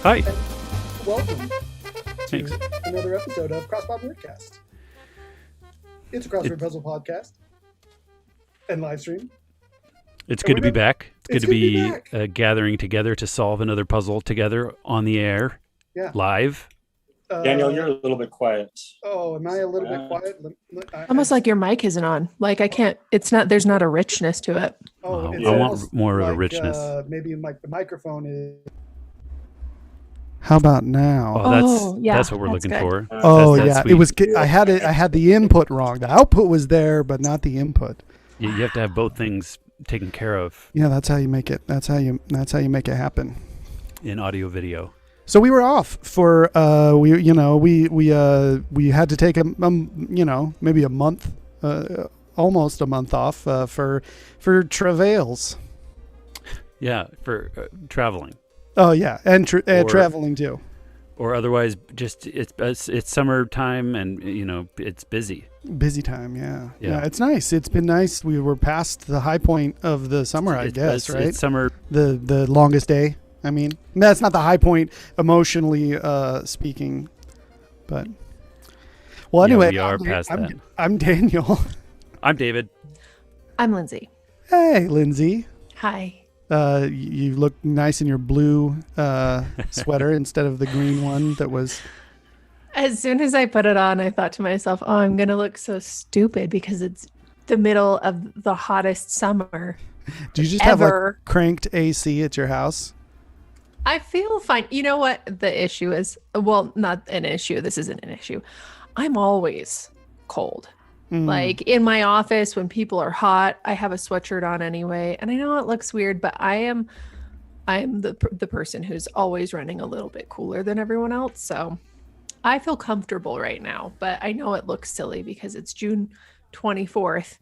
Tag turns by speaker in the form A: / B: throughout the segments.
A: Hi.
B: And welcome
A: Thanks.
B: to another episode of Crossword Wordcast. It's a crossword puzzle podcast and live stream.
A: It's good to be back. It's good to be
B: back.
A: Gathering together to solve another puzzle together on the air, live.
C: Daniel, you're a little bit quiet.
B: Oh, am I a little bit quiet?
D: Almost like your mic isn't on. Like I can't. It's not. There's not a richness to it.
B: Oh,
A: I want more of a richness.
B: Maybe like the microphone is. How about now?
A: That's what we're looking
D: good.
A: for.
B: Yeah,
A: sweet.
B: it was. I had it. I had the input wrong. The output was there, but not the input.
A: You have to have both things taken care of.
B: Yeah, that's how you make it. That's how you make it happen.
A: In audio video.
B: So we were off for we had to take maybe a month, almost a month off for travails.
A: Yeah, for traveling.
B: Oh yeah, and traveling too.
A: Or otherwise, just it's summertime and it's busy.
B: Busy time, yeah. It's nice. It's been nice. We were past the high point of the summer, I guess, right?
A: It's summer.
B: The longest day. I mean, that's not the high point emotionally speaking, but anyway,
A: we are past that.
B: I'm Daniel.
A: I'm David.
D: I'm Lindsay.
B: Hey, Lindsay.
D: Hi.
B: You look nice in your blue sweater instead of the green one that was.
D: As soon as I put it on, I thought to myself, "Oh, I'm gonna look so stupid because it's the middle of the hottest summer."
B: Do you just have like cranked AC at your house?
D: I feel fine. You know what the issue is? Well, not an issue. This isn't an issue. I'm always cold. Like in my office when people are hot, I have a sweatshirt on anyway. And I know it looks weird, but I am the person who's always running a little bit cooler than everyone else. So I feel comfortable right now, but I know it looks silly because it's June 24th.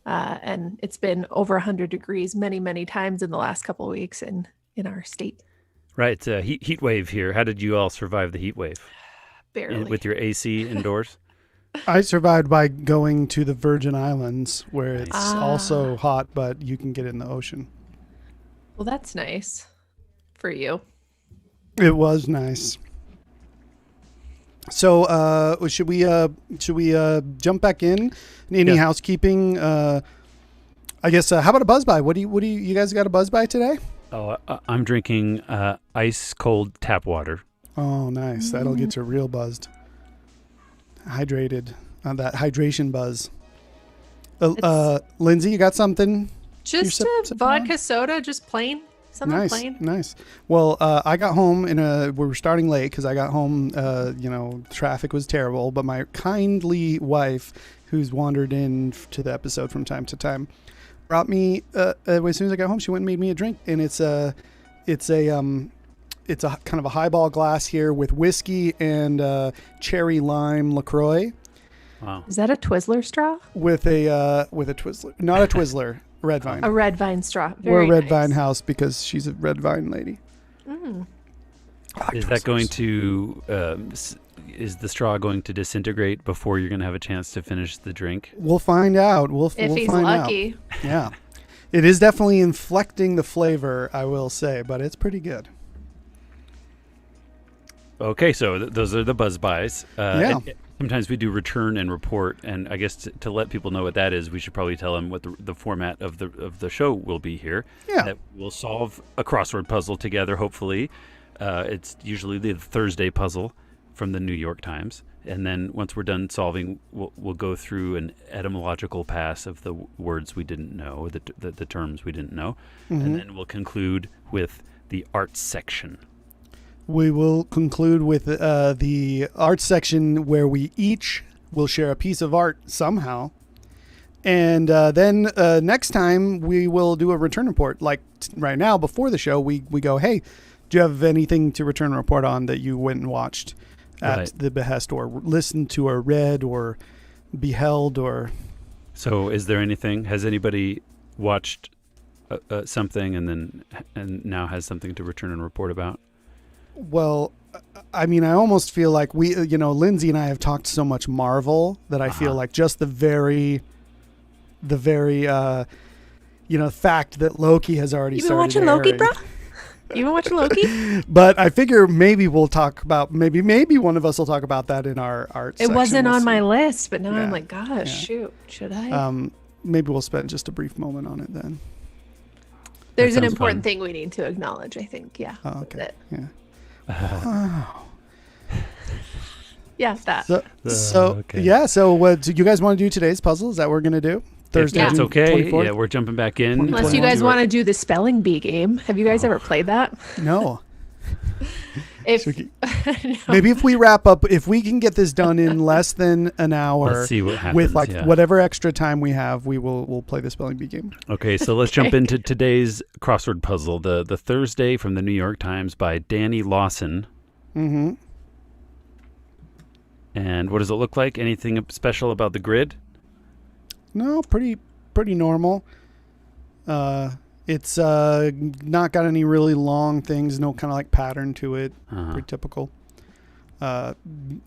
D: And it's been over 100 degrees many, many times in the last couple of weeks in our state.
A: Right. It's a heat wave here. How did you all survive the heat wave?
D: Barely.
A: With your AC indoors?
B: I survived by going to the Virgin Islands where it's also hot, but you can get in the ocean.
D: Well, that's nice for you.
B: It was nice. So should we jump back in? Any housekeeping? I guess. How about a buzz by? What do you guys got a buzz by today?
A: Oh, I'm drinking ice cold tap water.
B: Oh, nice. That'll get you real buzzed. Hydrated. That hydration buzz. Lindsay, you got something?
D: Just a vodka soda, just plain. Something plain.
B: Nice. Well, I got home we were starting late because I got home, traffic was terrible, but my kindly wife, who's wandered in to the episode from time to time, brought me, as soon as I got home, she went and made me a drink, and it's a kind of a highball glass here with whiskey and cherry lime LaCroix.
A: Wow.
D: Is that a Twizzler straw?
B: With a Twizzler, not a Twizzler, red vine.
D: A red vine straw.
B: We're a red vine house because she's a red vine lady.
A: Is that going to? Is the straw going to disintegrate before you're going to have a chance to finish the drink?
B: We'll find out.
D: If he's
B: find
D: lucky.
B: Out. Yeah, it is definitely inflecting the flavor, I will say, but it's pretty good.
A: Okay, so those are the buzz buys. Sometimes we do return and report, and I guess to let people know what that is, we should probably tell them what the format of the show will be here.
B: Yeah,
A: that we'll solve a crossword puzzle together. Hopefully, it's usually the Thursday puzzle from the New York Times, and then once we're done solving, we'll go through an etymological pass of the words we didn't know, the terms we didn't know, and then we'll conclude with the arts section.
B: We will conclude with the art section where we each will share a piece of art somehow. And then next time we will do a return report. Like right now, before the show, we go, hey, do you have anything to return a report on that you went and watched at the behest or listened to or read or beheld or...
A: So is there anything? Has anybody watched something and now has something to return and report about?
B: Well, I mean, I almost feel like Lindsay and I have talked so much Marvel that I feel like just the very fact that Loki has already started.
D: You been watching Loki, bro? You been watching Loki?
B: But I figure maybe we'll talk about maybe one of us will talk about that in our art
D: It
B: section.
D: wasn't
B: We'll
D: on
B: see.
D: my list, but now
B: Yeah.
D: I'm like, gosh,
B: Yeah.
D: shoot, should I?
B: Maybe we'll spend just a brief moment on it then.
D: There's an
A: sounds
D: important
A: fun.
D: thing we need to acknowledge, I think. Yeah.
B: Oh,
D: that's
B: okay.
D: it.
B: Yeah.
D: Yeah, that.
B: So
A: okay.
B: yeah. So what do you guys want to do today's puzzle? Is that what we're gonna do? Thursday.
A: That's
B: June
A: okay.
B: 24th?
A: Yeah, we're jumping back in.
D: Unless you guys want to do the spelling bee game. Have you guys ever played that?
B: No.
D: If
B: So maybe if we wrap up, if we can get this done in less than an hour,
A: Let's see what happens.
B: with like
A: yeah.
B: whatever extra time we have, we'll play the spelling bee game.
A: Okay, so let's jump into today's crossword puzzle. The Thursday from the New York Times by Danny Lawson.
B: Mm-hmm.
A: And what does it look like? Anything special about the grid?
B: No, pretty normal. It's not got any really long things. No kind of like pattern to it.
A: Uh-huh.
B: Pretty typical.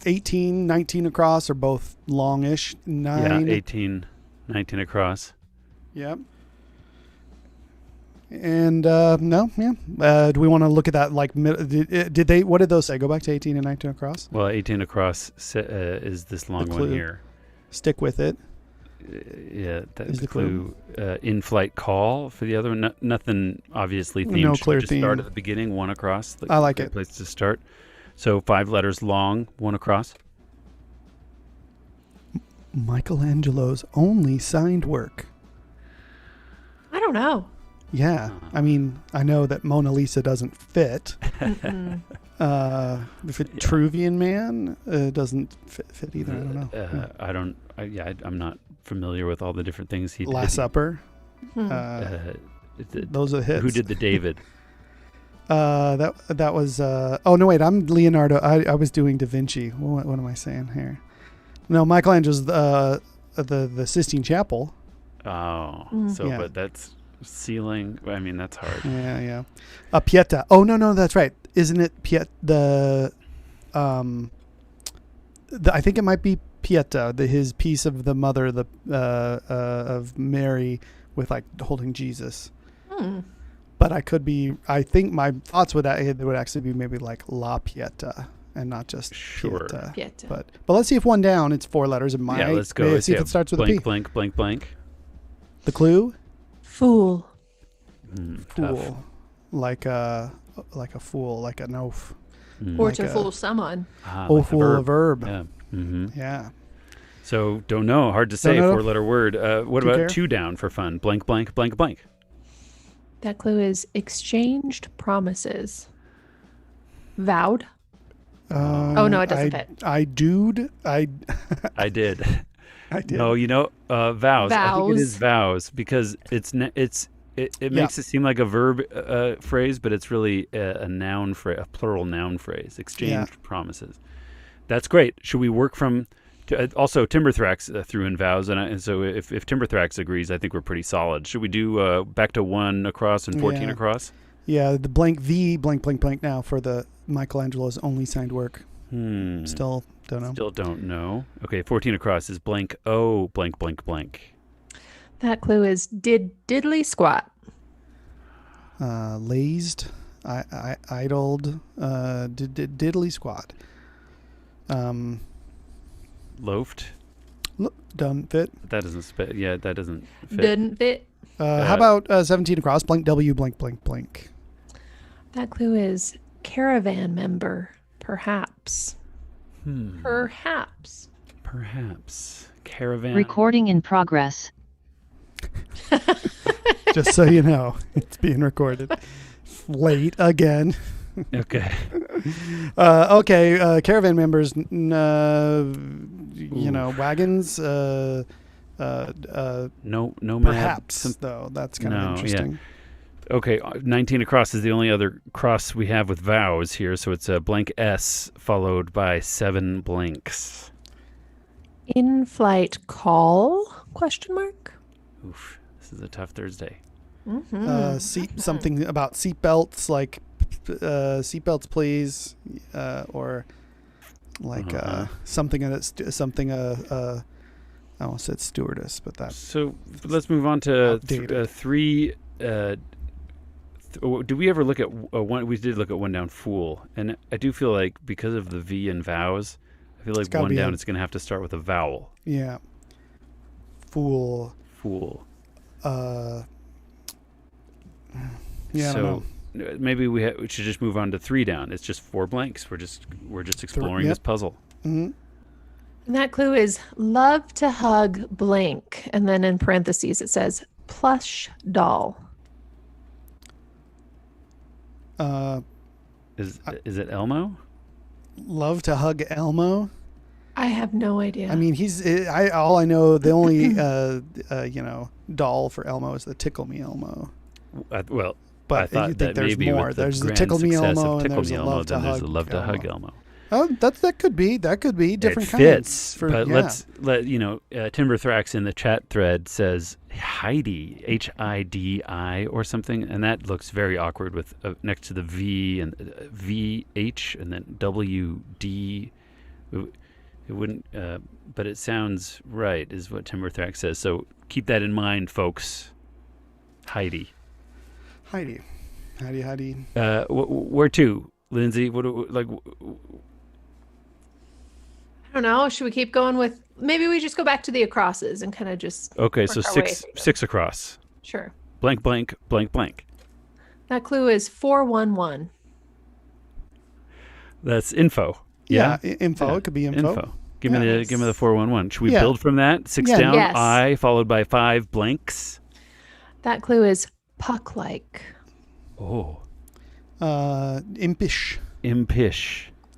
B: 18, 19 across are both longish. 9.
A: Yeah, 18, 19 across.
B: Yep. And no, yeah. Do we want to look at that? Like, did they? What did those say? Go back to 18 and 19 across.
A: Well, 18 across is this long
B: The
A: one
B: clue.
A: here.
B: Stick with it.
A: Yeah, that's
B: Is
A: the
B: the clue.
A: clue. In-flight call for the other one. Nothing obviously themed.
B: No
A: Should we
B: clear
A: just
B: theme.
A: start at the beginning, one across.
B: I like
A: Great
B: it.
A: place to start. So 5 letters long, one across.
B: Michelangelo's only signed work.
D: I don't know.
B: Yeah, I mean, I know that Mona Lisa doesn't fit.
D: Mm-mm.
B: The Vitruvian Man doesn't fit either. I don't know.
A: I don't. I'm not familiar with all the different things he
B: Last
A: did.
B: Supper.
D: Hmm.
B: Those are hits.
A: Who did the David?
B: That was. Oh no, wait. I'm Leonardo. I was doing Da Vinci. What am I saying here? No, Michelangelo's the Sistine Chapel.
A: Oh,
D: Mm.
A: so
B: Yeah.
A: but that's ceiling. I mean, that's hard.
B: Yeah. Pieta. Oh no, that's right. Isn't it Pieta? I think it might be Pieta. His piece of the mother, of Mary, with like holding Jesus.
D: Hmm.
B: But I could be. I think my thoughts would actually be maybe like La Pieta and not just
A: Sure.
B: Pieta.
D: Pieta.
B: But let's see if one down. It's 4 letters. It might.
A: Yeah, let's go.
B: See if it starts with
A: blank,
B: a P.
A: blank, blank, blank.
B: The clue.
D: Fool.
B: Fool.
A: Tough.
B: Like a fool. Like an oaf.
D: Or
B: Like
D: to
B: a-
D: fool someone.
B: Oh,
A: Like the
B: fool. A verb.
A: Yeah. Mm-hmm.
B: Yeah.
A: So don't know. Hard to say.
B: know.
A: 4-letter word. What
B: Do you
A: about
B: care?
A: 2 down for fun? Blank, blank, blank, blank.
D: That clue is exchanged promises. Vowed. Oh, no, it doesn't fit.
B: I did.
A: I did.
B: I did.
A: No, vows. I think it is
D: Vows.
A: vows because it
B: Yeah.
A: makes it seem like a verb phrase, but it's really a noun phrase, a plural noun phrase. Exchanged promises. That's great. Should we work from? Also, Timberthrax threw in vows, and so if Timberthrax agrees, I think we're pretty solid. Should we do back to 1 across and 14
B: Yeah.
A: across?
B: Yeah, the blank now for the Michelangelo's only signed work. Still don't know.
A: Still don't know. Okay, 14 across is blank. Oh, blank, blank, blank.
D: That clue is diddly squat.
B: Lazed, idled, diddly squat.
A: Loafed.
B: Doesn't fit.
A: That doesn't that doesn't fit.
D: Didn't fit.
B: How about 17 across? Blank W, blank, blank, blank.
D: That clue is caravan member. Perhaps. Perhaps.
A: Perhaps. Caravan.
E: Recording in progress.
B: Just so you know, it's being recorded. Late again.
A: Okay.
B: Okay. Caravan members. Wagons.
A: No
B: Perhaps though. That's kind of
A: No,
B: interesting.
A: Okay, 19 across is the only other cross we have with vows here, so it's a blank S followed by 7 blanks.
D: In-flight call? Question mark.
A: Oof, this is a tough Thursday.
B: Something about seatbelts, like seatbelts, please, or like something. I almost said stewardess, but that's
A: So let's move on to
B: Outdated.
A: Do we ever look at one? We did look at one down, fool, and I do feel like because of the V in vowels, I feel like one down it's going to have to start with a vowel.
B: Yeah. Fool.
A: Fool.
B: Yeah. I don't know.
A: Maybe we should just move on to 3 down. It's just 4 blanks. We're just exploring this puzzle.
B: Mm-hmm.
D: And that clue is love to hug blank. And then in parentheses, it says plush doll.
A: Is it Elmo?
B: Love to hug Elmo.
D: I have no idea.
B: I mean, all I know, the only, doll for Elmo is the Tickle Me Elmo.
A: But I thought
B: you think
A: that
B: there's
A: maybe
B: more.
A: with the
B: There's the
A: grand
B: Tickle Me
A: success
B: Elmo
A: of
B: and
A: Tickle
B: there's
A: Me
B: a
A: Elmo,
B: Love to
A: then there's
B: Hug
A: a Love to
B: Elmo.
A: Hug Elmo.
B: Oh, that could be different
A: It
B: kinds.
A: fits, but let's let Timberthrax in the chat thread says Heidi, Hidi or something, and that looks very awkward with next to the V and VH and then WD. It wouldn't, but it sounds right, is what Timberthrax says. So keep that in mind, folks. Heidi. Where to, Lindsay? What like?
D: I don't know. Should we keep going with? Maybe we just go back to the acrosses and kind of just.
A: Okay, so six across.
D: Sure.
A: Blank, blank, blank, blank.
D: That clue is 411.
A: That's info. Yeah,
B: info. Yeah. It could be info.
A: Give me the 411. Should we build from that? 6 down.
D: Yes.
A: I followed by 5 blanks.
D: That clue is puck-like.
A: Oh.
B: Impish.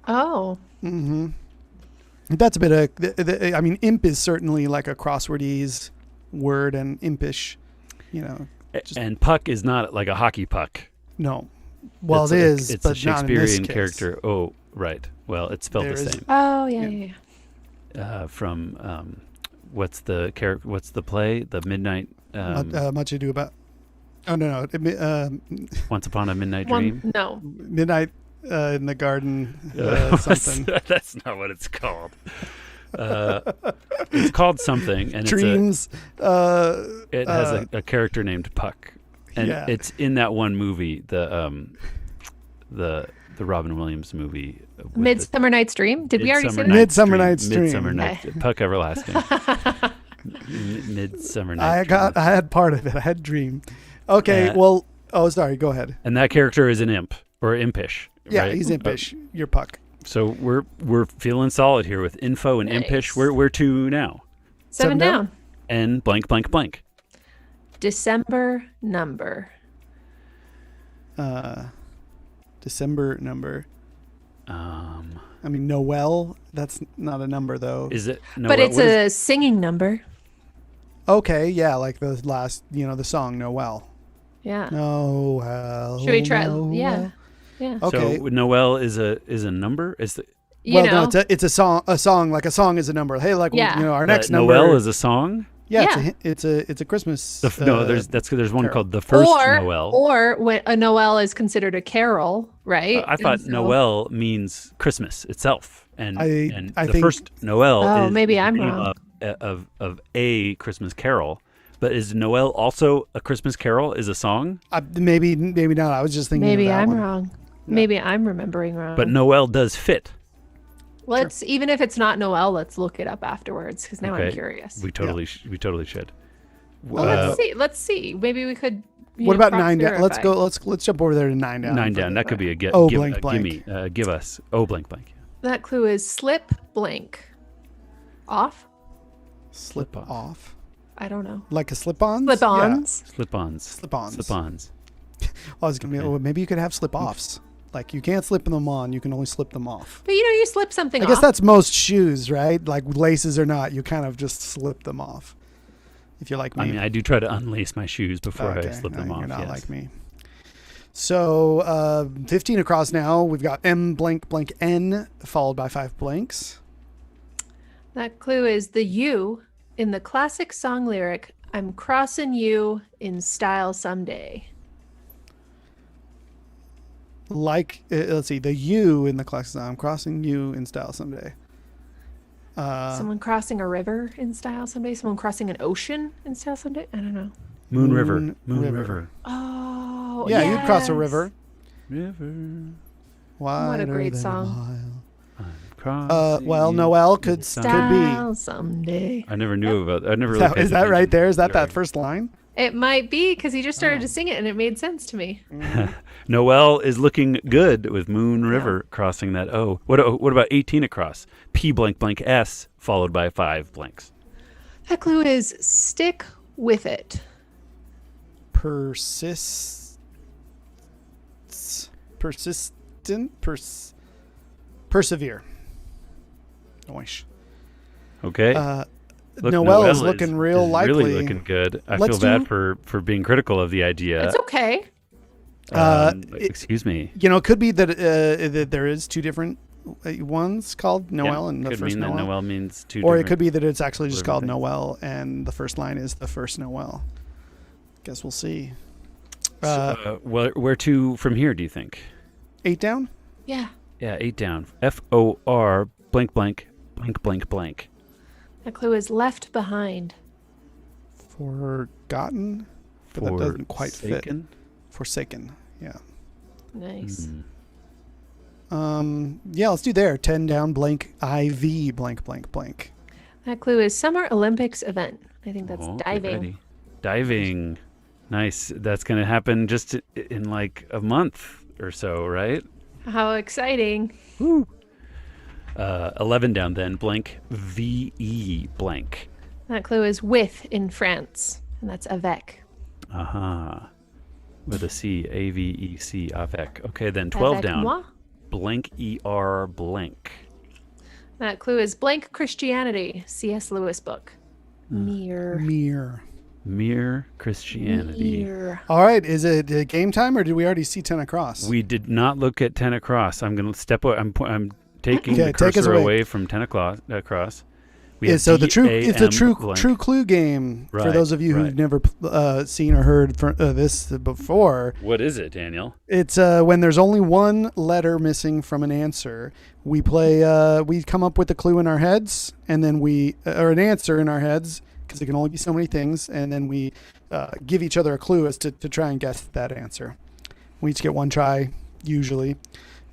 D: Oh.
B: Mm-hmm. That's a bit of. I mean, imp is certainly like a crosswordese word, and impish,
A: and puck is not like a hockey puck.
B: No. Well,
A: it's
B: but
A: a Shakespearean character. Oh, right. Well, it's spelled the same.
D: Oh, yeah.
A: From what's the play? The Midnight.
B: Much Ado About. Oh no!
A: Once Upon a Midnight Dream.
D: No.
B: Midnight in the Garden. Something.
A: That's not what it's called. It's called something, and
B: Dreams.
A: It has a character named Puck, and it's in that one movie, the Robin Williams movie.
D: Midsummer Night's Dream. Did we already say that?
B: Midsummer Night's Dream.
A: Midsummer Night's Puck Everlasting. Midsummer Night's Dream.
B: I had part of it. I had Dream. Okay. Sorry. Go ahead.
A: And that character is an imp or impish.
B: Yeah,
A: right?
B: he's impish. You're Puck.
A: So we're feeling solid here with info and impish. We're to now.
D: 7 down.
A: And blank, blank, blank.
D: December number.
B: December number. I mean, Noel. That's not a number, though.
A: Is it? Noel?
D: But it's a singing number.
B: Okay, yeah, like the last, the song Noel.
D: Yeah.
B: Noel.
D: Should we try?
B: Noel.
D: Yeah.
B: Okay.
A: So Noel is a number. Is the
B: no, it's a song. A song, like a song is a number. Hey, like our next number.
A: Noel is a song.
B: Yeah, it's a Christmas.
A: There's one called the first Noel.
D: Or when a Noel is considered a carol, right?
A: I thought Noel means Christmas itself, and
B: I
A: the
B: think,
A: first Noel.
D: Oh,
A: is
D: maybe
A: the
D: I'm
A: name
D: wrong.
A: Of a Christmas carol, but is Noel also a Christmas carol? Is a song?
B: Maybe not. I was just thinking.
D: Maybe
B: of that
D: I'm
B: one.
D: wrong. Yeah. Maybe I'm remembering wrong.
A: But Noel does fit.
D: Even if it's not Noel, let's look it up afterwards because now I'm curious.
A: We totally should.
D: Well, let's see. Maybe we could.
B: What about 9 down? Let's go. Let's jump over there to 9 down.
A: 9 down. That could be a
B: blank blank.
A: Gimme. Give us. Oh, blank blank.
D: That clue is slip blank. Off.
B: Slip off.
D: I don't know.
B: Like a slip-ons.
D: Slip-ons.
A: Yeah. Slip-ons.
B: I was gonna be. Maybe you could have slip-offs. Like you can't slip them on, you can only slip them off.
D: But you slip something off.
B: I guess that's most shoes, right? Like laces or not, you kind of just slip them off. If you're like me.
A: I mean, I do try to unlace my shoes before I slip them off.
B: You're not like me. So 15 across now. We've got M blank blank N followed by 5 blanks.
D: That clue is the U in the classic song lyric, "I'm crossing you in style someday."
B: Like, let's see, the U in the classic song, "I'm crossing you in style someday."
D: Someone crossing a river in style someday? Someone crossing an ocean in style someday? I don't know.
A: Moon River.
D: Oh, Oh,
B: Yeah, you'd cross a
D: yes.
B: river.
A: River.
B: Wider
D: great
B: than
D: song.
B: a mile.
A: Crossing
B: Well,
A: you
B: Noel could be.
D: Style someday.
A: I never knew about. I never really paid
B: Is that right
A: attention
B: there? Is that
A: during-
B: that first line?
D: It might be because he just started
B: Oh.
D: to sing it and it made sense to me.
A: Noel is looking good with Moon River crossing that O. What about 18 across? P blank blank S followed by 5 blanks.
D: That clue is stick with it.
B: Persevere. Oish.
A: Okay. Look,
B: Noel is
A: Noel
B: looking real likely.
A: Really looking good. I
B: Let's
A: feel bad
B: do-
A: for being critical of the idea.
D: It's okay.
A: Excuse me.
B: It could be that there is two different ones called Noel and the
A: could
B: first
A: mean
B: Noel.
A: that Noel means two.
B: Or it
A: different-
B: could be that it's actually just called
A: different things.
B: Noel and the first line is the first Noel. Guess we'll see.
A: Where to from here? Do you think?
B: 8 down?
D: Yeah.
A: Yeah, 8 down. FOR blank blank blank blank blank.
D: That clue is left behind.
B: Forgotten? But that doesn't quite fit.
A: Forsaken?
B: Forsaken. Yeah.
D: Nice.
B: Yeah, let's do there. 10 down, blank, IV, blank, blank, blank.
D: That clue is Summer Olympics event. I think that's
A: Oh, get
D: diving.
A: ready. Diving. Nice. That's going to happen just in like a month or so, right?
D: How exciting.
A: Woo. 11 down then, blank, VE blank.
D: That clue is with in France, and that's avec.
A: Aha. With a C, AVEC, avec. Okay, then 12
D: Avec
A: down,
D: moi.
A: blank, ER blank.
D: That clue is blank Christianity, C.S. Lewis book. Mere.
A: Mere Christianity.
D: Mere.
B: All right, is it game time or did we already see 10 across?
A: We did not look at 10 across. I'm going to step away. I'm taking
B: Okay,
A: the
B: take us
A: cursor
B: away.
A: away from 10 across. We
B: Yeah,
A: have
B: so it's a true
A: DAM blank.
B: true clue game for
A: Right,
B: those of you who've
A: right.
B: never seen or heard this before.
A: What is it, Daniel?
B: It's when there's only one letter missing from an answer. We play. We come up with a clue in our heads, and then or an answer in our heads because it can only be so many things, and then we give each other a clue as to try and guess that answer. We each get one try usually,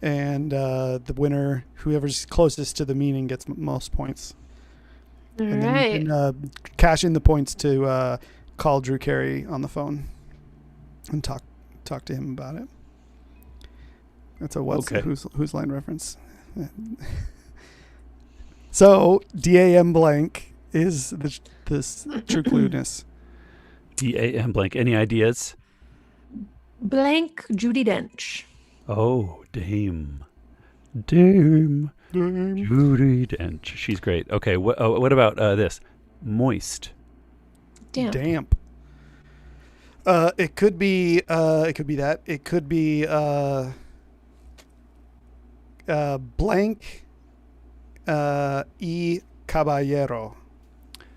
B: and the winner, whoever's closest to the meaning, gets most points.
D: All
B: And
D: right.
B: then you can cash in the points to call Drew Carey on the phone and talk to him about it. That's a
A: Okay.
B: who's line reference. So DAM blank is this true clueness.
A: DAM blank. Any ideas?
D: Blank Judi Dench.
A: Oh, Dame. Judy Dench. She's great. Okay, what about this? Moist.
D: Damn.
B: Damp. It could be that. It could be blank e caballero.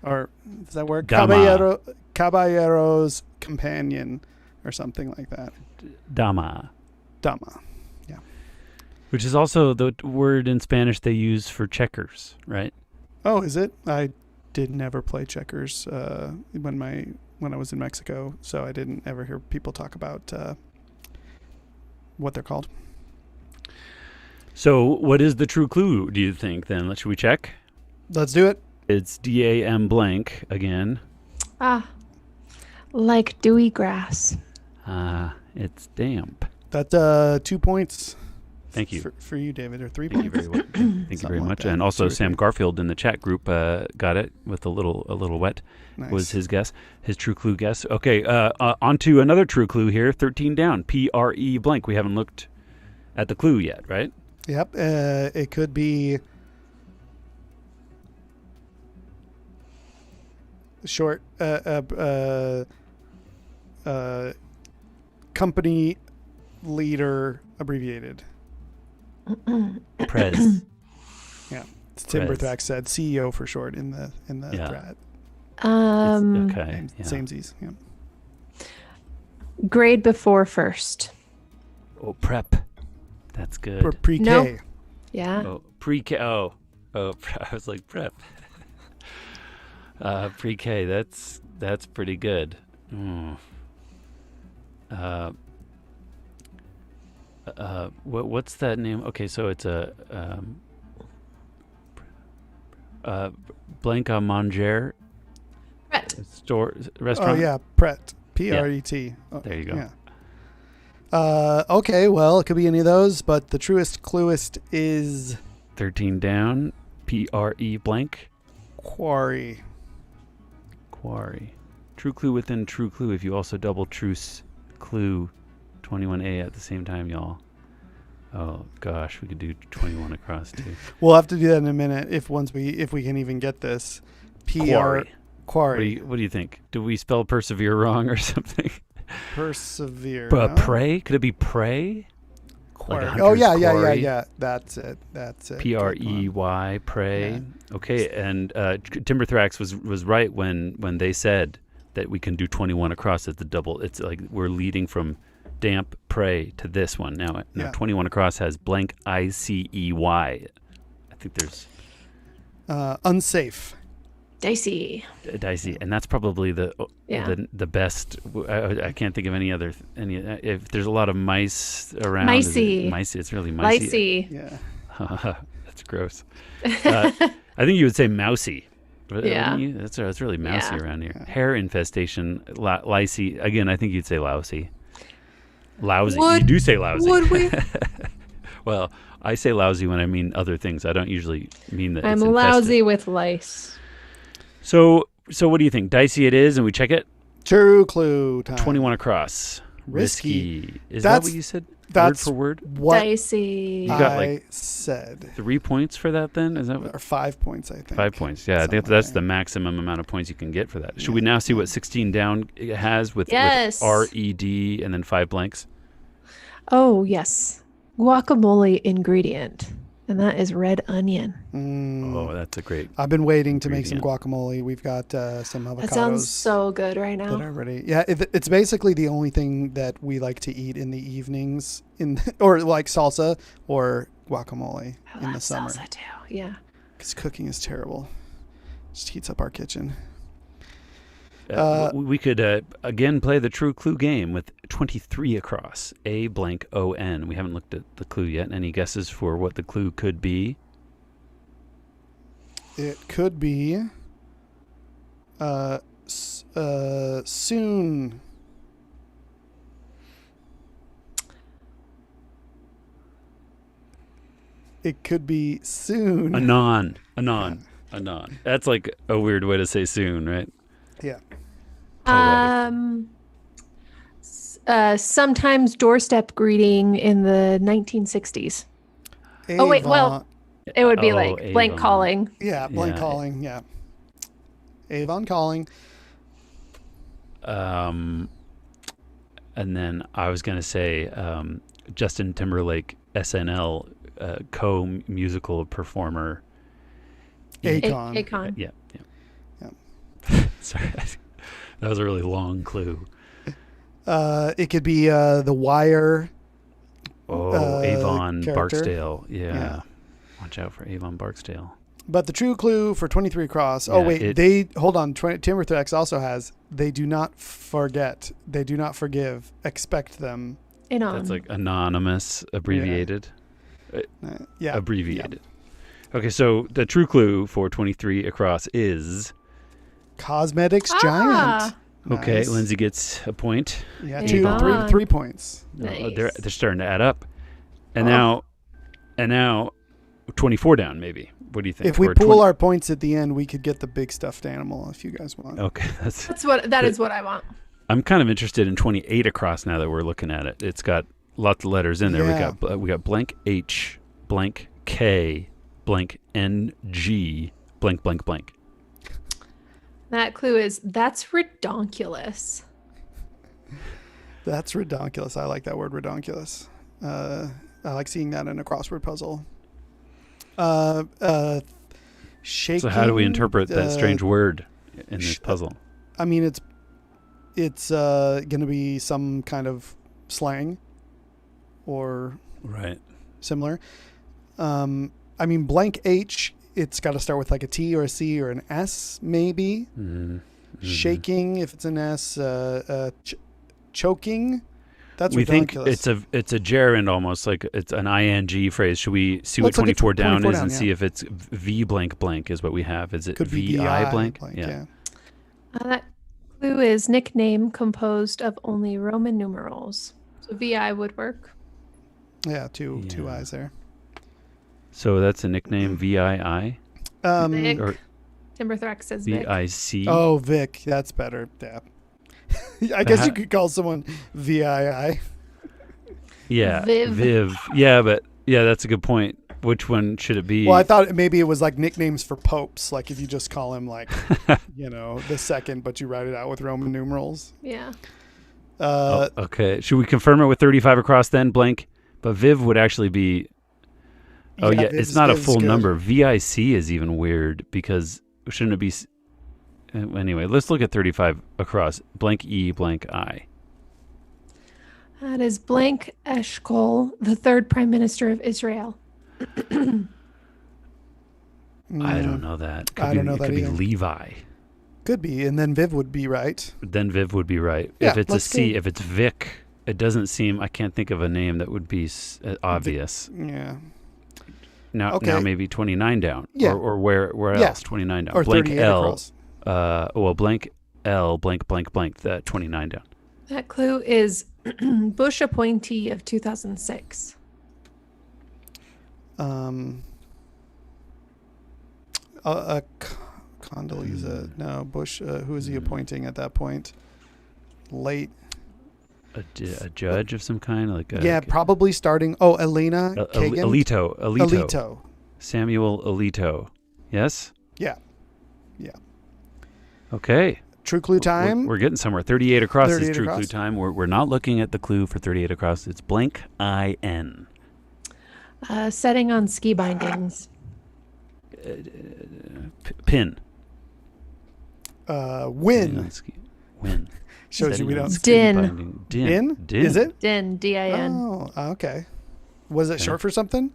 B: Or does that work?
A: Dama.
B: Caballero's companion or something like that.
A: Dama.
B: Dama.
A: Which is also the word in Spanish they use for checkers, right?
B: Oh, is it? I did never play checkers when I was in Mexico, so I didn't ever hear people talk about what they're called.
A: So what is the true clue, do you think, then? Should we check?
B: Let's do it.
A: It's DAM blank again.
D: Like dewy grass.
A: It's damp.
B: That's 2 points.
A: Thank you.
B: For you, David, or 3
A: Thank you
B: points.
A: very much. Thank you very
B: Something like
A: much.
B: that.
A: And also
B: 2 or
A: Sam
B: 3.
A: Garfield in the chat group got it with a little wet.
B: Nice.
A: Was his guess, his true clue guess. Okay, on to another true clue here. 13 down. PRE blank. We haven't looked at the clue yet, right?
B: Yep. It could be short. Company leader abbreviated.
A: Prez.
B: Yeah, it's Tim
A: Prez.
B: Berthak said CEO for short in the
A: Yeah.
B: thread.
A: Okay. Yeah.
B: Samesies. Yeah.
D: Grade before first.
A: Oh, prep. That's good.
B: For pre-K.
D: No. Yeah.
A: Oh, pre-K. Oh, I was like prep. Pre-K. That's pretty good. what's that name? Okay, so it's a blanc à manger
D: Pret.
A: store restaurant.
B: Oh yeah, Pret. P-R-E-T. Oh,
A: There you go.
B: Yeah. Okay, well, it could be any of those, but the truest cluest is
A: 13 down. P-R-E blank.
B: quarry.
A: Quarry. True clue within true clue if you also double truce clue 21A at the same time, y'all. Oh gosh, we could do 21 across too.
B: We'll have to do that in a minute if we can even get this.
A: Quarry.
B: Quarry.
A: What do you think? Did we spell persevere wrong or something?
B: Persevere.
A: But
B: no?
A: pray? Could it be pray?
B: Quarry.
A: Like a
B: Oh yeah,
A: hunter's
B: yeah, yeah,
A: quarry?
B: yeah. That's it.
A: P-R-E-Y, pray.
B: Yeah.
A: Okay, and Timberthrax was right when they said that we can do 21 across at the double. It's like we're leading from damp pray to this one. Now
B: Yeah.
A: 21 across has blank I-C-E-Y. I think there's
B: Unsafe.
D: Dicey.
A: dicey, and that's probably the best. I can't think of any other if there's a lot of mice around.
D: Micey.
A: Micey. It's really micey.
D: Licey.
B: Yeah.
A: That's gross. I think you would say mousy.
D: Yeah.
A: Wouldn't you? That's really mousy
D: Yeah.
A: around here.
B: Yeah.
A: Hair infestation, licey. Again, I think you'd say lousy. Lousy.
D: Would-
A: You do say lousy.
D: Would we?
A: Well, I say lousy when I mean other things. I don't usually mean that
D: I'm
A: it's infested.
D: lousy with lice.
A: So what do you think? Dicey it is, and we check it?
B: True clue time.
A: 21 across.
B: Risky.
A: Is that
B: That's-
A: what you said? Word
B: That's
A: for word?
B: what
D: Dicey.
A: You got,
B: I
A: like,
B: said.
A: 3 points for that then? Is that what?
B: Or 5 points, I think.
A: 5 points. Yeah, I think
B: Something
A: that's
B: like
A: the
B: that.
A: maximum amount of points you can get for that. Should
B: Yeah.
A: we now see what 16 down it has with
D: Yes.
A: R-E-D and then 5 blanks?
D: Oh, yes. Guacamole ingredient. And that is red onion.
A: Oh, that's a great.
B: I've been waiting to make some guacamole. We've got some avocados.
D: That sounds so good right
B: that
D: now.
B: are ready. Yeah, it's basically the only thing that we like to eat in the evenings, or like salsa or guacamole
D: I
B: in the
D: love
B: summer.
D: salsa too. Yeah.
B: Because cooking is terrible. Just heats up our kitchen.
A: We could again play the true clue game with 23 across. A blank O-N. We haven't looked at the clue yet. Any guesses for what the clue could be?
B: It could be soon. It could be soon.
A: Anon. That's like a weird way to say soon, right?
B: Yeah.
D: Sometimes doorstep greeting in the 1960s. Oh, wait, well, it would be like blank
A: Avon.
D: calling.
B: Yeah, blank
A: Yeah.
B: calling. Yeah. Avon calling.
A: And then I was going to say Justin Timberlake, SNL co-musical performer.
B: Akon.
D: Akon.
A: Yeah.
B: Yeah.
A: Sorry. That was a really long clue.
B: It could be The Wire.
A: Avon
B: character.
A: Barksdale. Yeah.
B: Yeah.
A: Watch out for Avon Barksdale.
B: But the true clue for 23 across.
A: Yeah,
B: Oh, wait. Hold on. Timberthrax also has, they do not forget. They do not forgive. Expect them.
A: That's like anonymous, abbreviated.
B: Yeah.
A: Abbreviated. Okay, so the true clue for 23 across is...
B: Cosmetics giant.
A: Okay,
B: Nice.
A: Lindsay gets a point.
B: Yeah,
D: Avon.
B: 3 points.
D: Nice.
A: They're starting to add up. And now 24 down, maybe. What do you think?
B: If we
A: Or
B: pool
A: 20
B: our points at the end, we could get the big stuffed animal if you guys want.
A: Okay,
D: That is what I want.
A: I'm kind of interested in 28 across now that we're looking at it. It's got lots of letters in there.
B: Yeah.
A: We got blank H, blank K, blank NG, blank blank blank.
D: That clue is that's redonkulous.
B: That's redonkulous. I like that word, redonkulous. I like seeing that in a crossword puzzle. Shaking.
A: So how do we interpret that strange word in this puzzle?
B: I mean, it's going to be some kind of slang or
A: Right.
B: similar. I mean, blank H, it's got to start with like a T or a C or an S, maybe.
A: Mm-hmm.
B: Shaking, if it's an S. Choking. That's
A: we think
B: ridiculous.
A: it's a gerund almost, like it's an ing phrase. Should we see what
B: Let's look at
A: 24 down
B: 24
A: is
B: down,
A: and
B: yeah.
A: see if it's v blank blank is what we have? Is it
B: Could be
A: vi blank?
B: Yeah.
D: That clue is nickname composed of only Roman numerals. So VI would work.
B: Yeah, two
A: Yeah.
B: eyes there.
A: So that's a nickname, VII
D: Vic.
A: or
D: Timberthrax says Vic.
A: VIC.
B: Oh, Vic, that's better. Yeah. I guess you could call someone VII.
A: Yeah,
D: Viv.
A: Yeah, but that's a good point. Which one should it be?
B: Well, I thought maybe it was like nicknames for popes. Like if you just call him like, the second, but you write it out with Roman numerals.
D: Yeah.
A: Okay. Should we confirm it with 35 across then? Blank. But Viv would actually be. Oh yeah, it's not a full
B: good.
A: number. VIC is even weird because shouldn't it be? Anyway, let's look at 35 across. Blank E, blank I.
D: That is blank Eshkol, the third prime minister of Israel.
A: I don't know that.
B: I don't know
A: it
B: that
A: could be
B: either.
A: Levi.
B: Could be, and then Viv would be right.
A: Then Viv would be right.
B: Yeah,
A: If it's a
B: let's
A: C,
B: go.
A: if it's Vic, it doesn't seem. I can't think of a name that would be obvious.
B: Yeah.
A: Now
B: Okay.
A: maybe 29 down.
B: Yeah.
A: Or where
B: Yeah.
A: else? 29 down.
B: Or
A: Blank
B: 38
A: L.
B: across.
A: Blank L. Blank blank blank. That 29 down.
D: That clue is Bush appointee of 2006.
B: Condoleezza. No, Bush. Who is he appointing at that point? Late.
A: A judge of some kind, like
B: Yeah, probably starting. Oh, Elena Kagan.
A: Alito. Samuel Alito. Yes.
B: Yeah.
A: Okay.
B: True clue time.
A: We're getting somewhere. 38 across is
B: 38
A: true
B: across.
A: clue time. We're not looking at the clue for 38 across. It's blank IN.
D: Setting on ski bindings.
A: Pin.
B: Win.
A: Win.
B: Shows you
A: Setting
B: we
A: on
B: don't.
A: ski
D: Din.
A: binding.
B: Din?
A: Din.
B: Is it?
D: DIN, DIN.
B: Oh, okay. Was it
A: Okay.
B: short for something?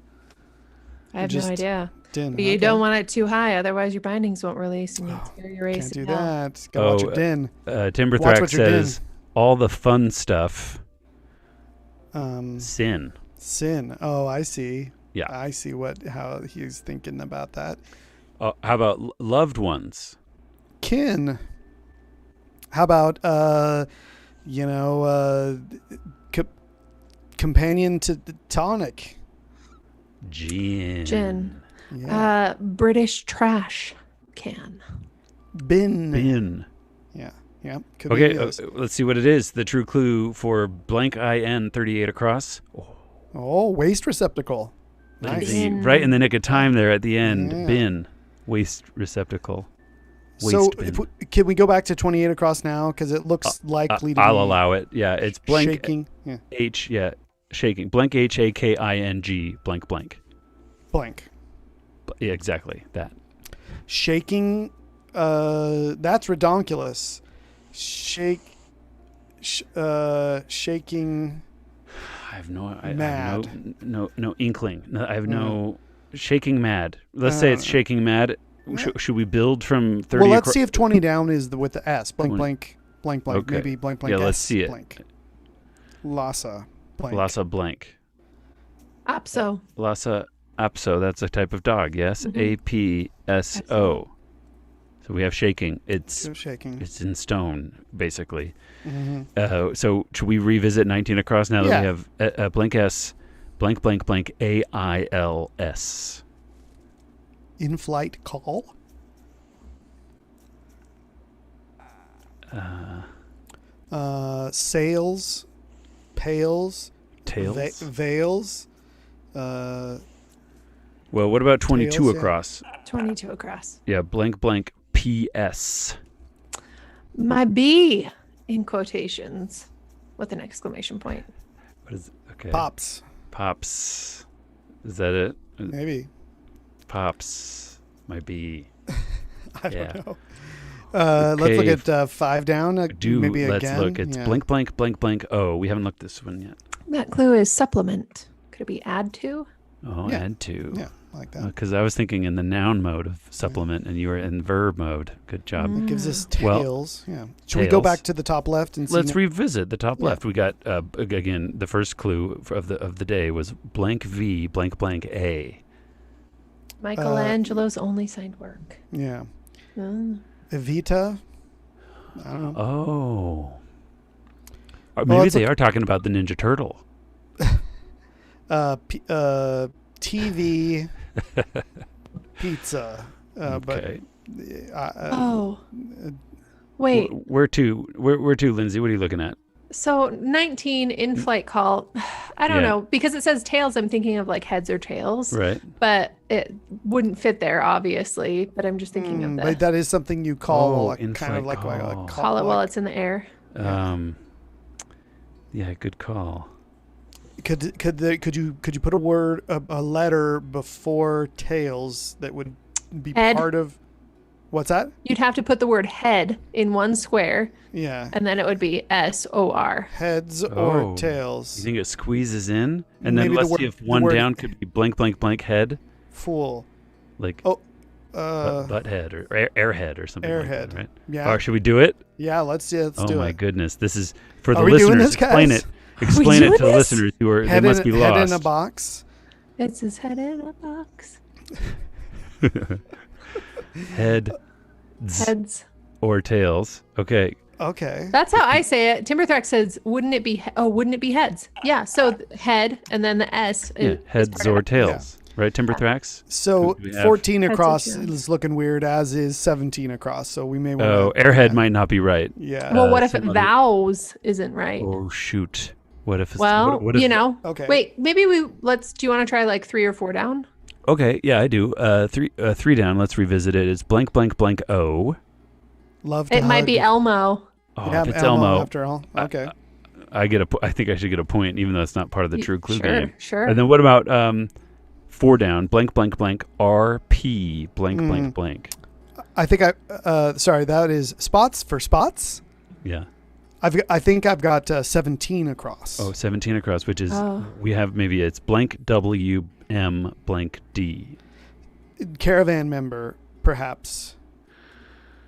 D: I have
B: just
D: no idea.
B: Din.
D: But you
B: okay.
D: don't want it too high, otherwise your bindings won't release and you'll tear your
B: Can't
D: race.
B: do that. Gotta watch your din.
A: Timberthrax
B: what you're din.
A: says all the fun stuff. Sin.
B: Sin. Oh, I see.
A: Yeah.
B: I see how he's thinking about that.
A: How about loved ones?
B: Kin. How about companion to the tonic?
A: Gin.
D: Gin.
B: Yeah.
D: British trash can.
B: Bin.
A: Bin.
B: Yeah. Could be
A: Okay,
B: those.
A: let's see what it is. The true clue for blank IN 38 across.
B: Oh, waste receptacle. Nice.
A: Lindsay,
D: Bin.
A: right in the nick of time there at the end.
B: Yeah.
A: Bin. Waste receptacle.
B: So
A: Waste bin.
B: can we go back to 28 across now? Because it looks likely to be
A: I'll allow it. Yeah, it's blank
B: shaking. Yeah.
A: H. Yeah, shaking. Blank HAKING. Blank blank.
B: Blank.
A: Yeah, exactly that.
B: Shaking. That's redonkulous. Shaking.
A: I have no. I
B: Mad.
A: have no inkling. No, I have no shaking mad. Let's say it's shaking mad. Should we build from 30?
B: Well, let's see if 20 down is with the S. Blank,
A: 20.
B: blank, blank, blank.
A: Okay.
B: Maybe blank, blank.
A: Yeah, let's
B: S,
A: see it.
B: Blank. Lhasa. Blank.
A: Lhasa blank.
D: Apso.
A: Lhasa apso. That's a type of dog. Yes.
D: Mhm.
A: APSO. So we have shaking.
B: So shaking.
A: It's in stone, basically.
B: Mm-hmm.
A: So should we revisit 19 across now that
B: Yeah.
A: we have a blank S, blank blank blank AILS.
B: In-flight call. Sails. Pails.
A: Tails.
B: Veils.
A: Well, what about 22
B: Tails, yeah.
A: across?
D: 22 across.
A: Yeah, blank blank PS.
D: My B in quotations with an exclamation point.
A: What is it? Okay.
B: Pops.
A: Pops. Is that it?
B: Maybe.
A: Pops. Might be.
B: I
A: Yeah.
B: don't know. Let's look
A: Okay.
B: at 5 down. Maybe
A: let's
B: again.
A: look. It's
B: Yeah.
A: blank blank blank blank. Oh, we haven't looked this one yet.
D: That clue is supplement. Could it be add to?
A: Oh,
B: Yeah.
A: add to.
B: Yeah. like that.
A: Because I was thinking in the noun mode of supplement, and you were in verb mode. Good job.
B: It gives us
A: Well,
B: tails. Yeah. Should we go
A: tails.
B: back to the top left and see?
A: Let's revisit the top
B: Yeah.
A: left. We got again the first clue of the day was blank V blank blank A.
D: Michelangelo's only signed work.
B: Yeah.
D: Oh.
B: Evita. I don't know.
A: Oh. Or
B: Well,
A: maybe
B: it's
A: they are talking about the Ninja Turtle.
B: TV. Pizza.
A: Okay.
D: Oh. Wait.
A: Where to, Lindsay? What are you looking at?
D: So 19 in-flight call. I don't
A: Yeah.
D: know, because it says tails. I'm thinking of like heads or tails,
A: Right.
D: but it wouldn't fit there, obviously. But I'm just thinking of
B: But that is something you call like, kind
A: in-flight
B: of like
A: call.
D: call it while it's in the air.
A: Yeah, good call.
B: Could you put a letter before tails that would be
D: Head.
B: part of what's that?
D: You'd have to put the word head in one square,
B: Yeah.
D: and then it would be SOR.
B: Heads
A: Oh.
B: or tails.
A: You think it squeezes in, and then
B: Maybe
A: let's
B: the
A: see
B: word-
A: if
B: the
A: one
B: word-
A: down could be blank blank blank head,
B: Fool.
A: like
B: Oh.
A: butt head or airhead or something. Like
B: Airhead.
A: that, right?
B: Yeah.
A: Or should we do it?
B: Yeah. Let's do
A: Oh my
B: it.
A: goodness, this is for the
B: Are we doing
A: listeners.
B: this, guys?
A: Explain it. Explain it
D: doing
A: to the
D: this?
A: listeners who are
B: Head
A: they must
B: in,
A: be
B: head
A: lost.
B: in a box.
D: It's his head in a box.
A: Head
D: Heads.
A: or tails. Okay.
B: Okay.
D: That's how I say it. Timberthrax says, "Wouldn't it be? Wouldn't it be heads?" Yeah. So head and then the S.
A: Yeah.
D: is
A: Heads
D: part of
A: or
D: it.
A: tails. Right, Timberthrax?
B: So
A: Who do we have?
B: 14
D: Heads or
B: across
D: tails.
B: is looking weird, as is 17 across. So we may want
A: Oh, airhead might not be right.
B: Yeah.
D: Well, what if
A: some other-
D: vowels isn't right?
A: Oh shoot. What if it's
D: Well,
A: what if,
D: you know.
B: Okay.
D: Wait, maybe do you want to try like 3 or 4 down?
A: Okay, yeah, I do. Three down. Let's revisit it. It's blank blank blank O.
B: Love to
D: It might be
B: hug.
D: Elmo.
A: Oh,
B: Yeah,
A: if it's Elmo,
B: after all. Okay.
A: I think I should get a point, even though it's not part of the true clue
D: Sure,
A: game.
D: sure.
A: And then what about 4 down? Blank blank blank RP blank blank blank.
B: I think sorry, that is spots for spots.
A: Yeah.
B: I think I've got 17 across.
A: Oh, 17 across, which is
D: Oh.
A: we have maybe it's blank WM blank D.
B: Caravan member, perhaps.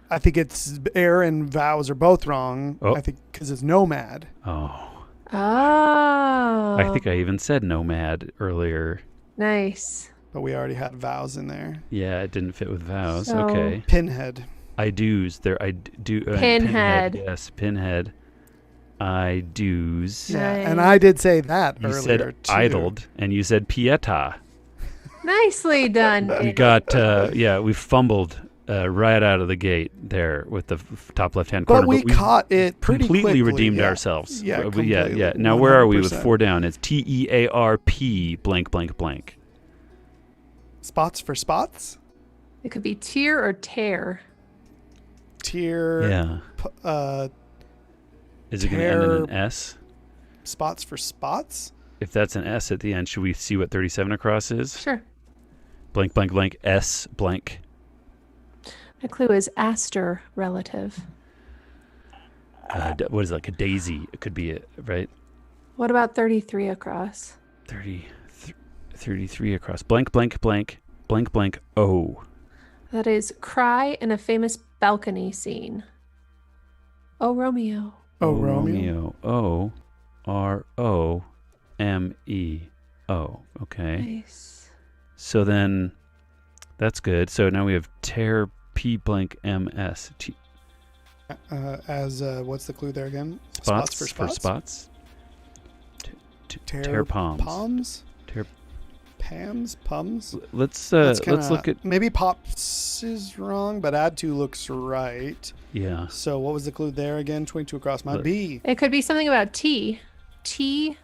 B: I think it's air and vowels are both wrong.
A: Oh.
B: I think because it's nomad.
A: Oh,
D: Oh.
A: I think I even said nomad earlier.
D: Nice.
B: But we already had vowels in there.
A: Yeah, it didn't fit with vows.
D: So-
A: Okay.
B: Pinhead.
A: I do's there. I do.
D: Pinhead.
A: Yes, pinhead. I do's.
B: Yeah,
D: Nice.
B: and I did say that
A: You
B: earlier
A: said
B: too.
A: idled, and you said pieta.
D: Nicely done.
A: We
D: Dave.
A: got we fumbled right out of the gate there with the top left-hand corner.
B: But we caught it pretty
A: completely
B: quickly,
A: redeemed
B: yeah.
A: ourselves.
B: Yeah,
A: Yeah.
B: completely,
A: Now where are we with
B: 100%.
A: 4 down? It's TEARP blank blank blank.
B: Spots for spots.
D: It could be tear or tear.
B: Tier.
A: Yeah. Is it going to end in an S?
B: Spots for spots.
A: If that's an S at the end, should we see what 37 across is?
D: Sure.
A: Blank blank blank S blank.
D: The clue is aster relative.
A: What is it, like a daisy? It could be it, right?
D: What about 33 across?
A: 33 across. Blank blank blank blank blank O.
D: That is cry in a famous balcony scene. Oh, Romeo.
B: Oh, Romeo.
A: OROMEO. Okay.
D: Nice.
A: So then that's good. So now we have tear P blank MS.
B: As what's the clue there again?
A: Spots for spots. Tear palms.
B: Palms.
A: Tear.
B: Pams. Pums.
A: Let's
B: That's
A: let's
B: kinda-
A: look at
B: maybe pops is wrong, but add to looks right.
A: yeah.
B: So what was the clue there again? 22 across. My
A: Look.
B: B.
D: It could be something about tea. Tea.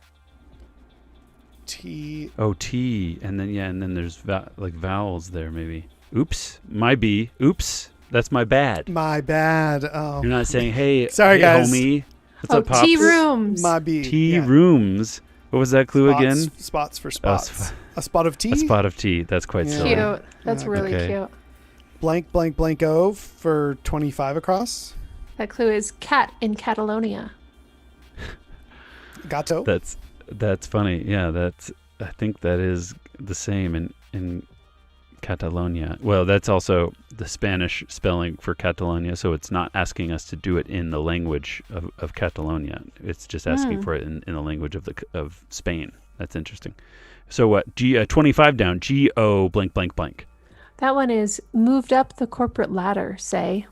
B: T.
A: Oh, T, and then there's vowels there maybe. Oops, my B. Oops, that's my bad.
B: My bad. Oh.
A: You're not saying, hey,
B: Sorry,
A: hey,
B: guys.
A: homie. What's
D: Oh,
A: up, pops?
D: tea rooms.
B: My B.
A: Tea
B: yeah.
A: rooms. What was that clue
B: Spots,
A: again?
B: Spots for
A: Oh,
B: spots. A spot of tea.
A: A spot of tea. That's quite
B: Yeah.
A: silly.
D: Cute. That's
B: Yeah,
D: really
A: okay.
D: cute.
B: Blank blank blank O for 25 across.
D: That clue is cat in Catalonia.
B: Gato.
A: That's funny. Yeah, I think that is the same in Catalonia. Well, that's also the Spanish spelling for Catalonia, so it's not asking us to do it in the language of Catalonia. It's just asking for it in the language of Spain. That's interesting. So what? 25 down. G-O blank blank blank.
D: That one is moved up the corporate ladder, say.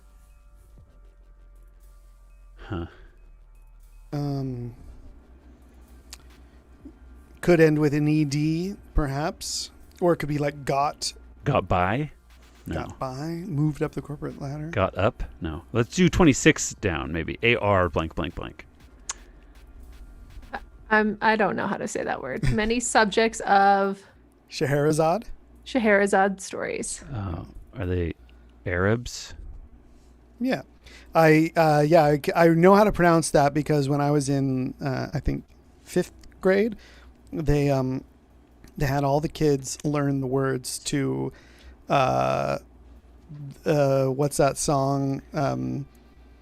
A: Huh.
B: Could end with an ED, perhaps. Or it could be like got
A: by? No.
B: Got by. Moved up the corporate ladder.
A: Got up? No. Let's do 26 down, maybe. A-R blank blank blank.
D: I don't know how to say that word. Many subjects of
B: Scheherazade
D: stories.
A: Oh, are they Arabs?
B: Yeah. I know how to pronounce that because when I was in I think 5th grade, they had all the kids learn the words to what's that song?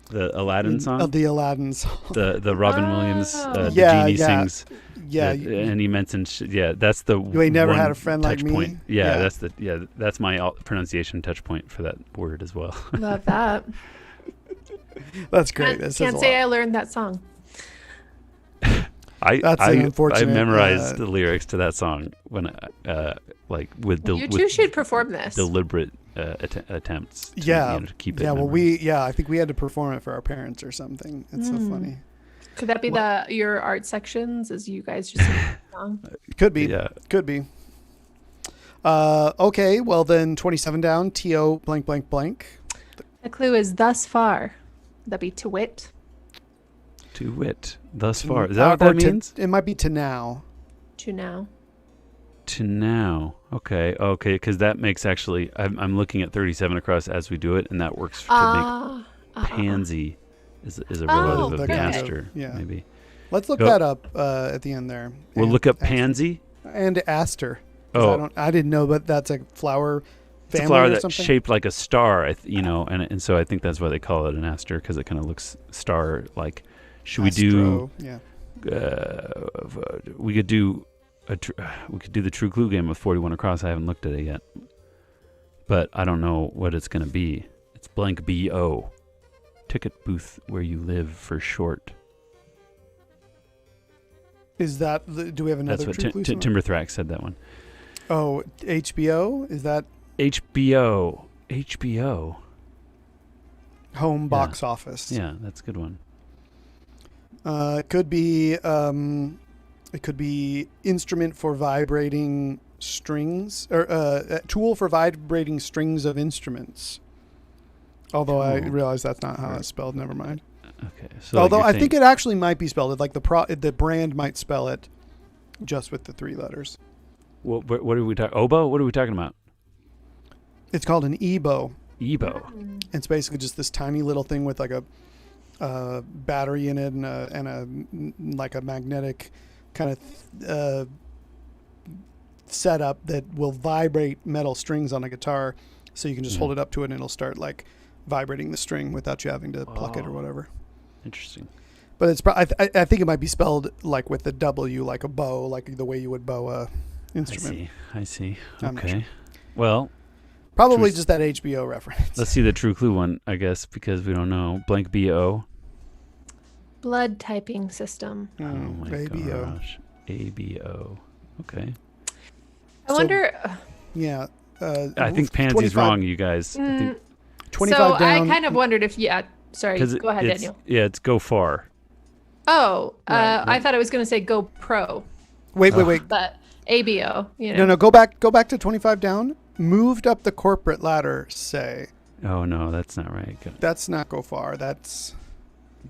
A: The Aladdin song?
B: The Aladdin song.
A: The Robin Williams, the
B: Yeah,
A: genie
B: yeah.
A: sings.
B: Yeah.
A: And he mentioned, that's the
B: You ain't never
A: one
B: had a friend like
A: touch
B: me?
A: point.
B: Yeah.
A: That's my pronunciation touch point for that word as well.
D: Love that.
B: That's great. That says
D: Can't
B: a
D: say
B: lot.
D: I learned that song.
B: That's
A: I
B: unfortunate.
A: memorized the lyrics to that song when
D: You two should perform this.
A: deliberate attempts to, to keep it
B: Yeah, well,
A: memorized.
B: I think we had to perform it for our parents or something. It's so funny.
D: Could that be your art sections as you guys just sing the song?
B: Could be.
A: Yeah.
B: Could be. Okay, well then 27 down, T-O blank blank blank.
D: The clue is thus far. That'd be to wit.
A: To wit. Thus far. Is that what that
B: Or
A: means?
B: It might be to now.
D: To now.
A: To now. Okay, because that makes actually, I'm looking at 37 across as we do it, and that works to make pansy is a relative of
D: okay.
A: aster,
B: Yeah.
A: maybe.
B: Let's look
A: Go.
B: that up at the end there.
A: We'll
B: And
A: look up
B: aster.
A: pansy.
B: And aster. 'Cause I didn't know, but that's a flower
A: It's
B: family
A: a flower
B: or
A: that's
B: something.
A: shaped like a star, and so I think that's why they call it an aster, because it kind of looks star-like. Should we do?
B: Yeah.
A: We could do the True Clue game with 41 across. I haven't looked at it yet, but I don't know what it's going to be. It's blank B-O. Ticket booth where you live for short.
B: Is that? Do we have another?
A: That's what
B: True Clue song?
A: Timberthrax said, that one.
B: Oh, HBO. Is that
A: HBO.
B: home box office?
A: Yeah, that's a good one.
B: It could be. It could be instrument for vibrating strings, or a tool for vibrating strings of instruments. Although I
A: Tool.
B: realize that's not how it's spelled. Never mind.
A: Okay. So
B: Although I think it actually might be spelled. Like the brand might spell it just with the 3 letters.
A: What are we talking? Oboe? What are we talking about?
B: It's called an EBO.
A: Ebo.
B: It's basically just this tiny little thing with like a battery in it and a like a magnetic kind of setup that will vibrate metal strings on a guitar. So you can just hold it up to it and it'll start like vibrating the string without you having to pluck it or whatever.
A: Interesting.
B: But it's I think it might be spelled like with the W, like a bow, like the way you would bow a instrument.
A: I see.
B: I'm not
A: Okay.
B: sure.
A: Well,
B: Probably
A: True-
B: just that HBO reference.
A: let's see the True Clue one, I guess, because we don't know. Blank B-O.
D: Blood typing system.
A: Oh my
B: ABO.
A: gosh. ABO. Okay.
D: I wonder.
B: Yeah.
A: I think Pansy's
B: 25
A: wrong, you guys. I think
B: 25
D: so
B: down.
D: I kind of wondered if sorry.
A: 'cause
D: Go ahead,
A: it's,
D: Daniel.
A: Yeah, it's go far.
D: Oh,
B: Right.
D: I thought I was going to say Go Pro,
B: Wait.
D: but ABO. You know.
B: No, go back to 25 down. Moved up the corporate ladder, say.
A: Oh no, that's not right.
B: That's not go far. That's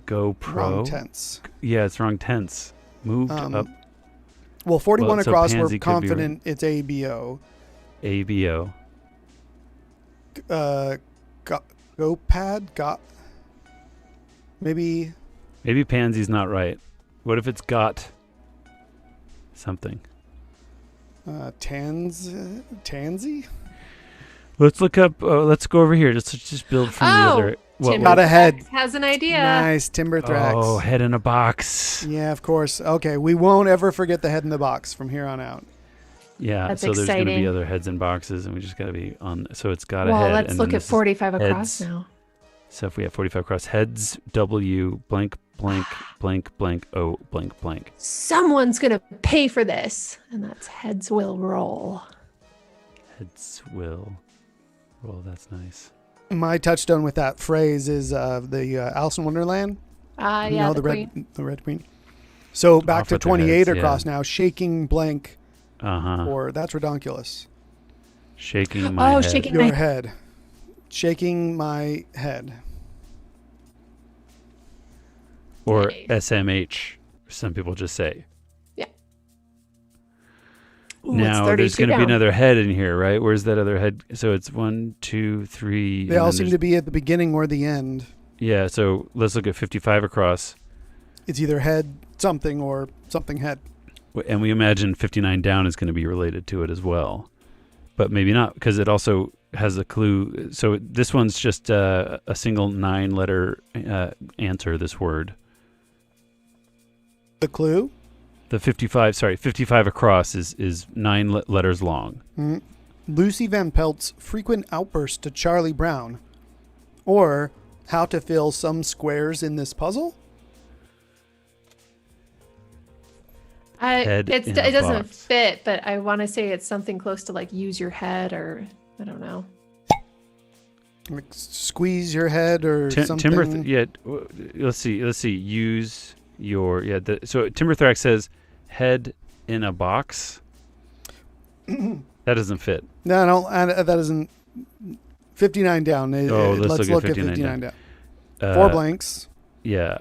A: Go pro.
B: wrong tense.
A: Yeah, it's wrong tense. Moved up.
B: Well, 41
A: Well, so
B: across,
A: Pansy
B: we're
A: could be
B: confident it's ABO.
A: ABO.
B: Go pad? Got. Maybe.
A: Maybe Pansy's not right. What if it's got something?
B: Tansy?
A: Let's look up. Let's go over here. Just build from the other.
D: Timber
B: Got a head.
D: Thrax has an idea.
B: Nice. Timberthrax.
A: Oh, head in a box.
B: Yeah, of course. Okay, we won't ever forget the head in the box from here on out.
A: Yeah,
D: That's
A: so there's going to be
D: exciting.
A: other heads in boxes, and we just got to be on. So it's got a
D: Well,
A: head.
D: let's
A: and
D: look
A: then
D: at
A: this is
D: 45 across
A: heads.
D: now.
A: So if we have 45 across, heads W blank blank blank blank O blank blank.
D: Someone's going to pay for this, and that's heads will roll.
A: Heads will roll. That's nice.
B: My touchstone with that phrase is the Alice in Wonderland. You
D: Yeah,
B: know,
D: the queen.
B: the red queen. So back
A: Off
B: to
A: with their
B: 28
A: heads,
B: across
A: yeah.
B: now. Shaking blank,
A: Uh-huh.
B: or that's redonkulous.
A: Shaking my head.
D: shaking
B: Your
D: my
B: head. Shaking my head.
A: Or
D: Nice.
A: SMH, some people just say.
D: Yeah. Ooh,
A: Now,
D: it's
A: there's
D: 32
A: going to be
D: down.
A: another head in here, right? Where's that other head? So it's 1, 2, 3.
B: They all seem to be at the beginning or the end.
A: Yeah, so let's look at 55 across.
B: It's either head something or something head.
A: And we imagine 59 down is going to be related to it as well. But maybe not, because it also has a clue. So this one's just a single 9-letter answer, this word.
B: The clue?
A: The 55 across is 9 letters long.
B: Mm. Lucy Van Pelt's frequent outburst to Charlie Brown. Or how to fill some squares in this puzzle?
A: Head
D: It
A: in a
D: doesn't
A: box.
D: fit, but I want to say it's something close to like use your head, or I don't know.
B: Like squeeze your head or something?
A: Let's see. Use your so Timberthrax says head in a box. That doesn't fit.
B: No, that isn't. 59 down.
A: Let's
B: Let's
A: look
B: look
A: at
B: at
A: 59
B: 59 down.
A: Uh,
B: 4 blanks.
A: Yeah.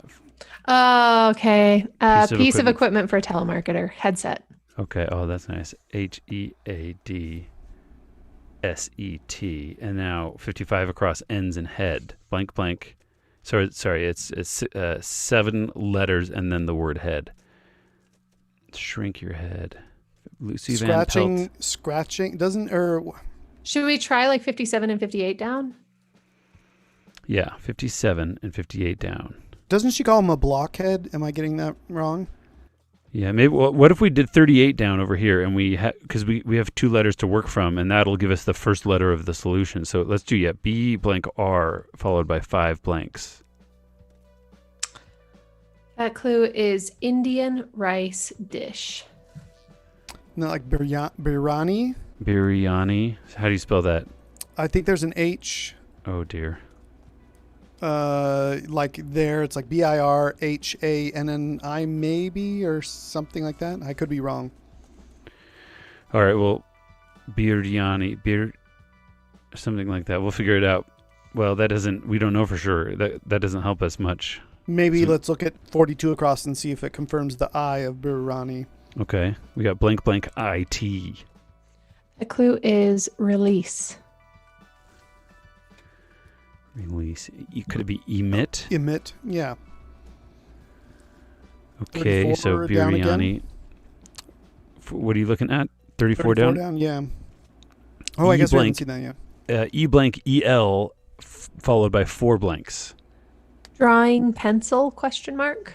D: Oh, okay.
A: Piece of
D: Piece of equipment for a telemarketer. Headset.
A: Okay. Oh, that's nice. HEADSET. And now 55 across ends in head. Blank blank. Sorry. It's 7 letters and then the word head. Shrink your head. Lucy Van Pelt.
B: Scratching. Doesn't,
D: Should we try like 57 and 58 down?
A: Yeah, 57 and 58 down.
B: doesn't she call him a blockhead? Am I getting that wrong?
A: Yeah, maybe. What if we did 38 down over here, and because we have 2 letters to work from, and that'll give us the first letter of the solution. So let's do B blank R followed by 5 blanks.
D: That clue is Indian rice dish.
B: No, like biryani.
A: Biryani. How do you spell that?
B: I think there's an H.
A: Oh dear.
B: Like there, it's like BIRHANNI maybe or something like that. I could be wrong.
A: All right. Well, biryani, something like that. We'll figure it out. Well, we don't know for sure. That doesn't help us much.
B: Maybe
A: So-
B: let's look at 42 across and see if it confirms the I of biryani.
A: Okay. We got blank blank IT.
D: The clue is release.
A: Release. Could it be emit?
B: Emit, yeah.
A: Okay, so
B: 34 down again?
A: biryani. What are you looking at? 34 down?
B: yeah. Oh, I guess we haven't
A: E-blank.
B: seen that yet.
A: E blank EL followed by 4 blanks.
D: Drawing pencil, question mark.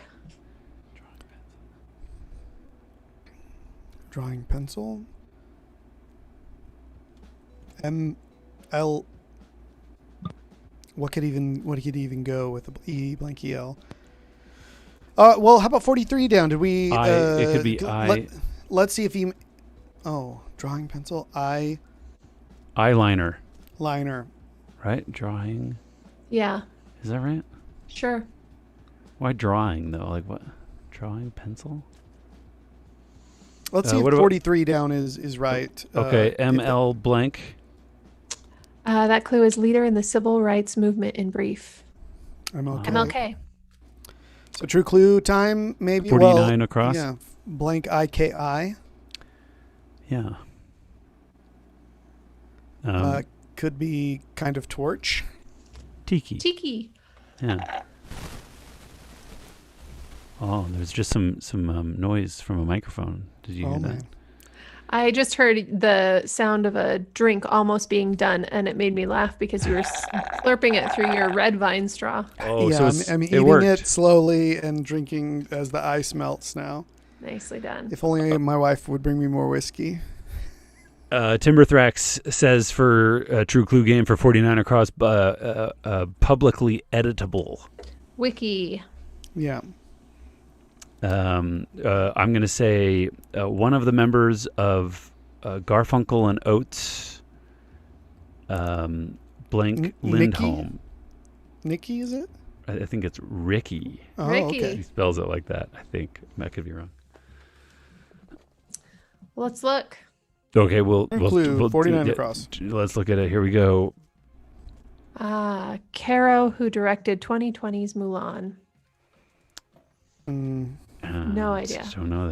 B: Drawing pencil. ML. What could even go with the E blank EL? Well, how about 43 down? Did we?
A: It could be I.
B: Let's see if he. Oh, drawing pencil.
A: Eyeliner,
B: Liner.
A: right? Drawing.
D: Yeah,
A: Is that right?
D: sure.
A: Why drawing though? Like what? Drawing pencil?
B: Let's see if
A: what about-
B: 43 down is right.
A: Okay,
B: if
A: ML blank.
D: That clue is leader in the civil rights movement in brief.
B: MLK.
D: MLK.
B: So true clue time, maybe.
A: 49 across?
B: Yeah. Blank IKI.
A: Yeah.
B: Could be kind of torch.
A: Tiki.
D: Tiki.
A: Yeah. Oh, there's just some noise from a microphone. Did you hear that?
B: Man.
D: I just heard the sound of a drink almost being done, and it made me laugh because you were slurping it through your red vine straw.
A: Oh,
B: Yeah,
A: so
B: I'm
A: it
B: eating
A: worked.
B: it slowly and drinking as the ice melts now.
D: Nicely done.
B: If only my wife would bring me more whiskey.
A: Timberthrax says for a true clue game for 49 across, publicly editable.
D: Wiki.
B: Yeah.
A: I'm going to say one of the members of Garfunkel and Oates, blank Lindholm.
B: Nikki, is it?
A: I think it's Ricky.
B: Oh,
D: Ricky.
B: okay.
A: He spells it like that, I think. I could be wrong.
D: Let's look.
A: Okay, we'll
B: 49 across.
A: Let's look at it. Here we go.
D: Caro, who directed 2020's Mulan. No idea.
A: Don't know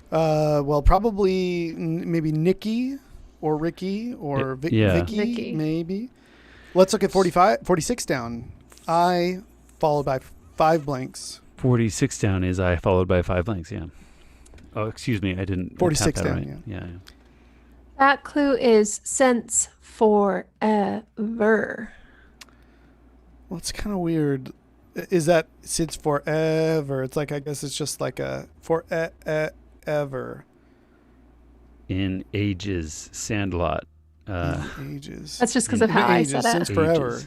A: that.
B: Well, probably maybe Nikki or Ricky or
A: Yeah.
B: Vicky, maybe. Let's look at 46 down. I followed by 5 blanks.
A: 46 down is I followed by 5 blanks, yeah. Oh, excuse me, I didn't
B: 46
A: tap that
B: down,
A: right. Yeah.
D: That clue is since forever.
B: Well, it's kind of weird. Is that since forever? It's like, I guess it's just like a forever.
A: In ages, Sandlot.
B: Ages.
D: That's just because of how I said it.
B: Since forever.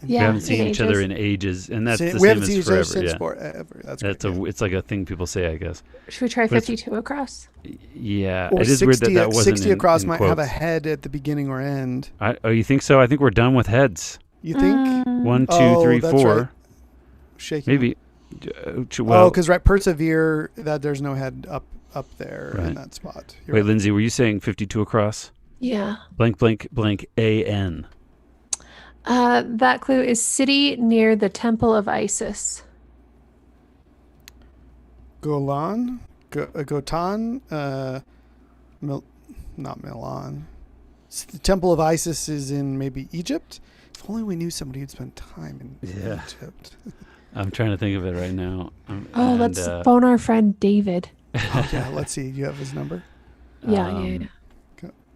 A: We
D: Yeah,
A: haven't seen
D: in
A: each other
D: ages.
A: in ages, and that's the
B: We
A: same
B: haven't
A: as
B: seen each other
A: forever.
B: since
A: Yeah.
B: forever. That's great,
A: It's like a thing people say, I guess.
D: Should we try
A: But it's-
D: 52 across?
A: Yeah,
B: Or
A: it is
B: 60,
A: weird that wasn't
B: 60
A: in,
B: across
A: in
B: might
A: quotes.
B: have a head at the beginning or end.
A: Oh, you think so? I think we're done with heads.
B: You think?
A: 1, 2,
B: Oh,
A: 3,
B: that's
A: 4.
B: right. Shaking.
A: Maybe.
B: Well, because persevere, that there's no head up there in
A: Right.
B: that spot.
A: Wait,
B: You're right.
A: Lindsay, were you saying 52 across?
D: Yeah.
A: Blank, blank, blank, A-N.
D: That clue is city near the Temple of Isis.
B: Golan, Gotan, not Milan. The Temple of Isis is in maybe Egypt. If only we knew somebody who'd spent time in
A: Yeah.
B: Egypt.
A: I'm trying to think of it right now.
D: Let's phone our friend David.
B: Oh, yeah, let's see. You have his number?
D: Yeah.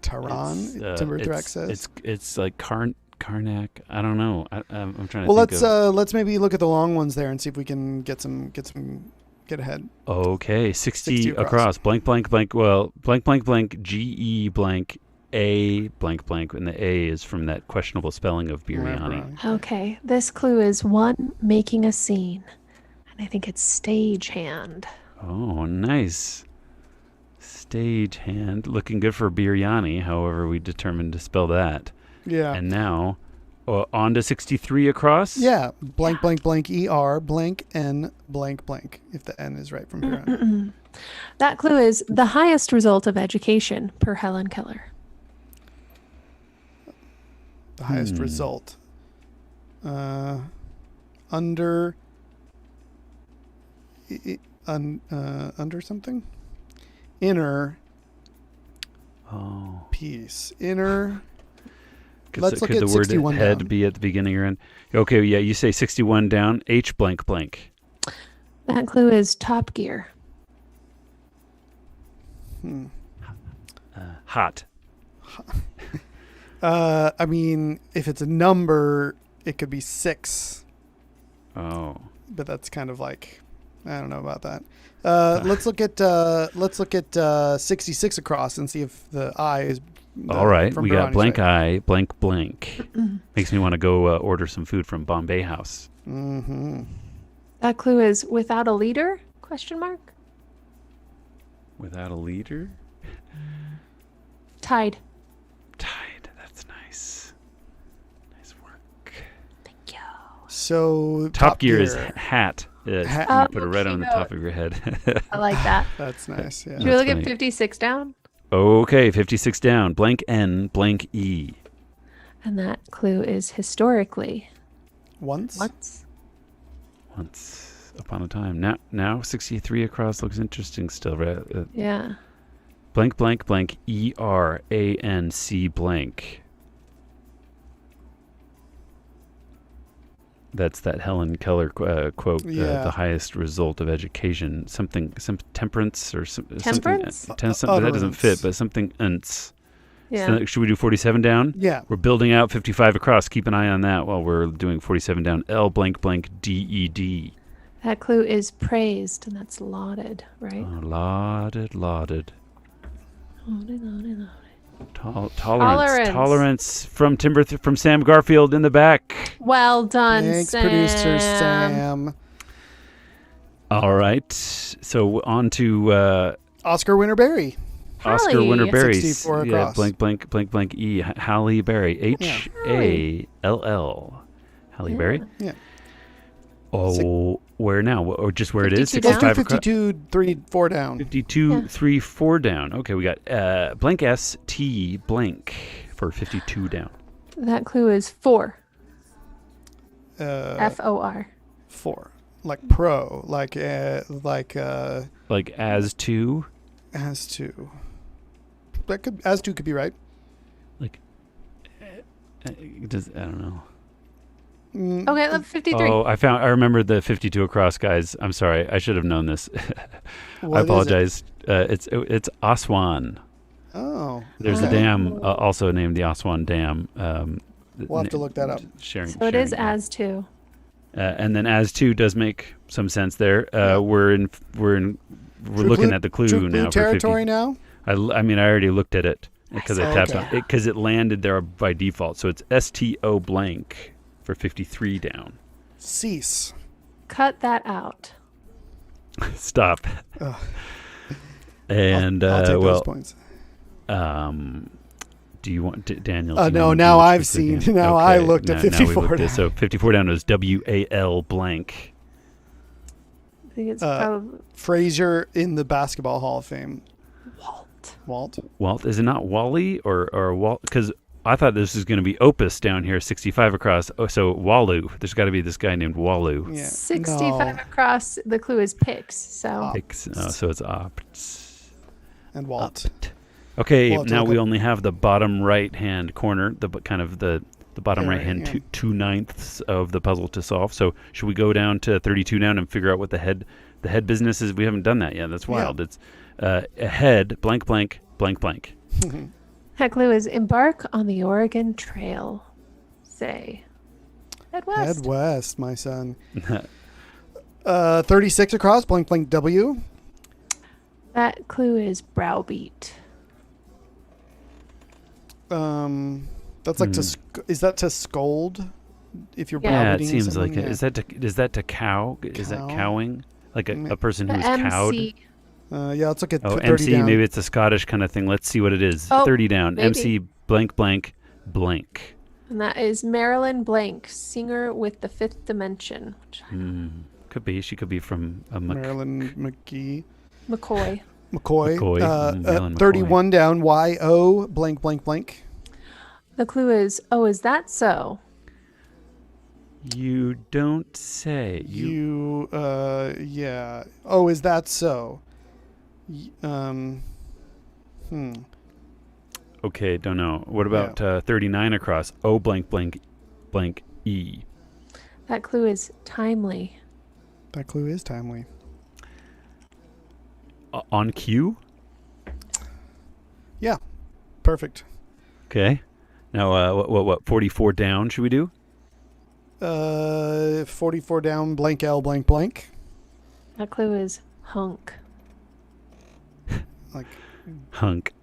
B: Tehran, Timberthrax says.
A: It's like Karnak. I don't know. I'm trying to
B: Well,
A: think
B: let's maybe look at the long ones there and see if we can get ahead.
A: Okay, 60
B: 60
A: across. Blank, blank, blank. Well, blank, blank, blank. G-E blank. A blank, blank. And the A is from that questionable spelling of biryani.
D: Okay. This clue is one making a scene. And I think it's stagehand.
A: Oh, nice. Stagehand. Looking good for biryani, however we determined to spell that.
B: Yeah.
A: And now, on to 63 across?
B: Yeah. Blank, blank, blank, ER, blank, N, blank, blank, if the N is right from here on.
D: That clue is the highest result of education per Helen Keller.
B: The highest result. Under something? Inner peace. Inner. Let's look
A: could
B: at
A: the word
B: 61
A: head
B: down.
A: be at the beginning or end? Okay, yeah, you say 61 down. H blank blank.
D: That clue is Top Gear.
A: Hot.
B: I mean, if it's a number, it could be 6,
A: Oh.
B: but that's kind of like, I don't know about that. Let's look at 66 across and see if the I is.
A: All right,
B: from
A: we got
B: Barani's
A: blank
B: right.
A: eye, blank blank. Makes me want to go order some food from Bombay House.
B: Mm-hmm.
D: That clue is without a leader? Question mark.
A: Without a leader?
D: Tied.
A: Tied. That's nice. Nice work.
D: Thank you.
B: So
A: Top Gear is hat.
B: Hat.
A: You put it
D: Oh,
A: right on the top
D: cute.
A: of your head.
D: I like that.
B: That's nice. Yeah.
D: Should we look
A: funny.
D: at 56 down?
A: Okay, 56 down. Blank N, blank E.
D: And that clue is historically.
B: Once.
A: Once upon a time. Now 63 across looks interesting still, right?
D: Yeah.
A: Blank, blank, blank, E-R-A-N-C blank. That's that Helen Keller quote,
B: Yeah.
A: the highest result of education. Some temperance or
D: Temperance?
A: something. That doesn't fit, but something else.
D: Yeah.
A: So should we do 47 down?
B: Yeah.
A: We're building out 55 across. Keep an eye on that while we're doing 47 down. L blank blank D-E-D.
D: That clue is praised, and that's lauded, right?
A: Oh, lauded. Tolerance from from Sam Garfield in the back.
D: Well done,
B: Thanks,
D: Sam.
B: producer Sam.
A: All right. So on to
B: Oscar winner Barry.
A: Oscar
D: Halle.
A: winner Berry.
B: 64
A: Yeah,
B: across.
A: blank E. Halle Berry. H-A-L-L. Halle Berry.
B: Yeah.
A: Oh, where now? Or just where it is?
D: 52 down.
A: 65 across.
B: 52, 3, 4 down.
A: 52, 3, 4 down. Okay, we got blank S, T, blank for 52 down.
D: That clue is 4.
B: Uh,
D: F-O-R.
B: 4. Like pro. Like
A: Like as to?
B: as to. That could as to could be right.
A: Like, I don't know.
D: Okay, 53.
A: Oh, I remember the 52 across, guys. I'm sorry. I should have known this.
B: What
A: I
B: is it?
A: apologize. It's Aswan.
B: Oh.
A: There's a dam also named the Aswan Dam.
B: We'll have to look that up.
A: Sharing.
D: So it is as to.
A: And then as to does make some sense there. We're looking at the clue
B: True
A: now.
B: blue territory now?
A: I mean, I already looked at it because I tapped on
B: Okay.
A: it because it landed there by default. So it's STO blank for 53 down.
B: Cease.
D: Cut that out.
A: Stop.
B: Ugh.
A: And
B: I'll take those
A: well,
B: points.
A: do you want Daniel? do you
B: No,
A: want to
B: now
A: do what
B: I've
A: you
B: seen.
A: again?
B: Now I
A: Okay,
B: looked at
A: now we
B: 54
A: looked at-
B: down.
A: So 54 down was WAL blank.
D: I think it's
B: Uh,
D: probably
B: Frazier in the Basketball Hall of Fame. Walt.
A: Walt, is it not Wally or Walt? Because I thought this was going to be Opus down here, 65 across. Oh, so Walu. There's got to be this guy named Walu.
B: Yeah.
D: 65
B: No.
D: across. The clue is picks. So
A: So it's Opt.
B: And Walt.
A: Okay,
B: Walt,
A: now we
B: okay.
A: only have the bottom right hand corner, the bottom
B: Area,
A: right hand
B: yeah.
A: 2/9 of the puzzle to solve. So should we go down to 32 now and figure out what the head business is? We haven't done that yet. That's wild. It's a head blank blank blank blank.
D: that clue is embark on the Oregon Trail. Say. Head west.
B: Head west, my son. 36 across, blank, blank, W.
D: That clue is browbeat.
B: That's like is that to scold? If you're
D: Yeah.
A: Yeah, it
B: browbeating
A: seems
B: someone?
A: like it. Is that to cow? Is that
B: Cow?
A: cowing? Like a person
D: The
A: who's cowed?
D: MC.
B: Yeah, let's look at
A: Oh,
B: 30
A: MC,
B: down.
A: maybe it's a Scottish kind of thing. Let's see what it is.
D: Oh,
A: 30 down.
D: maybe.
A: MC blank blank blank.
D: And that is Marilyn Blank, singer with the Fifth Dimension.
A: Could be. She could be from a
B: Marilyn McGee.
D: McCoy.
B: McCoy.
A: Marilyn McCoy.
B: 31 down, YO, blank, blank, blank.
D: The clue is, oh, is that so?
A: You don't say.
B: Yeah. Oh, is that so?
A: Okay, don't know. What about 39 across? O blank blank blank E.
D: That clue is timely.
B: That clue is timely.
A: On cue?
B: Yeah. Perfect.
A: Okay. Now, what? 44 down should we do?
B: 44 down, blank L, blank, blank.
D: That clue is hunk.
B: Like,
A: Hunk.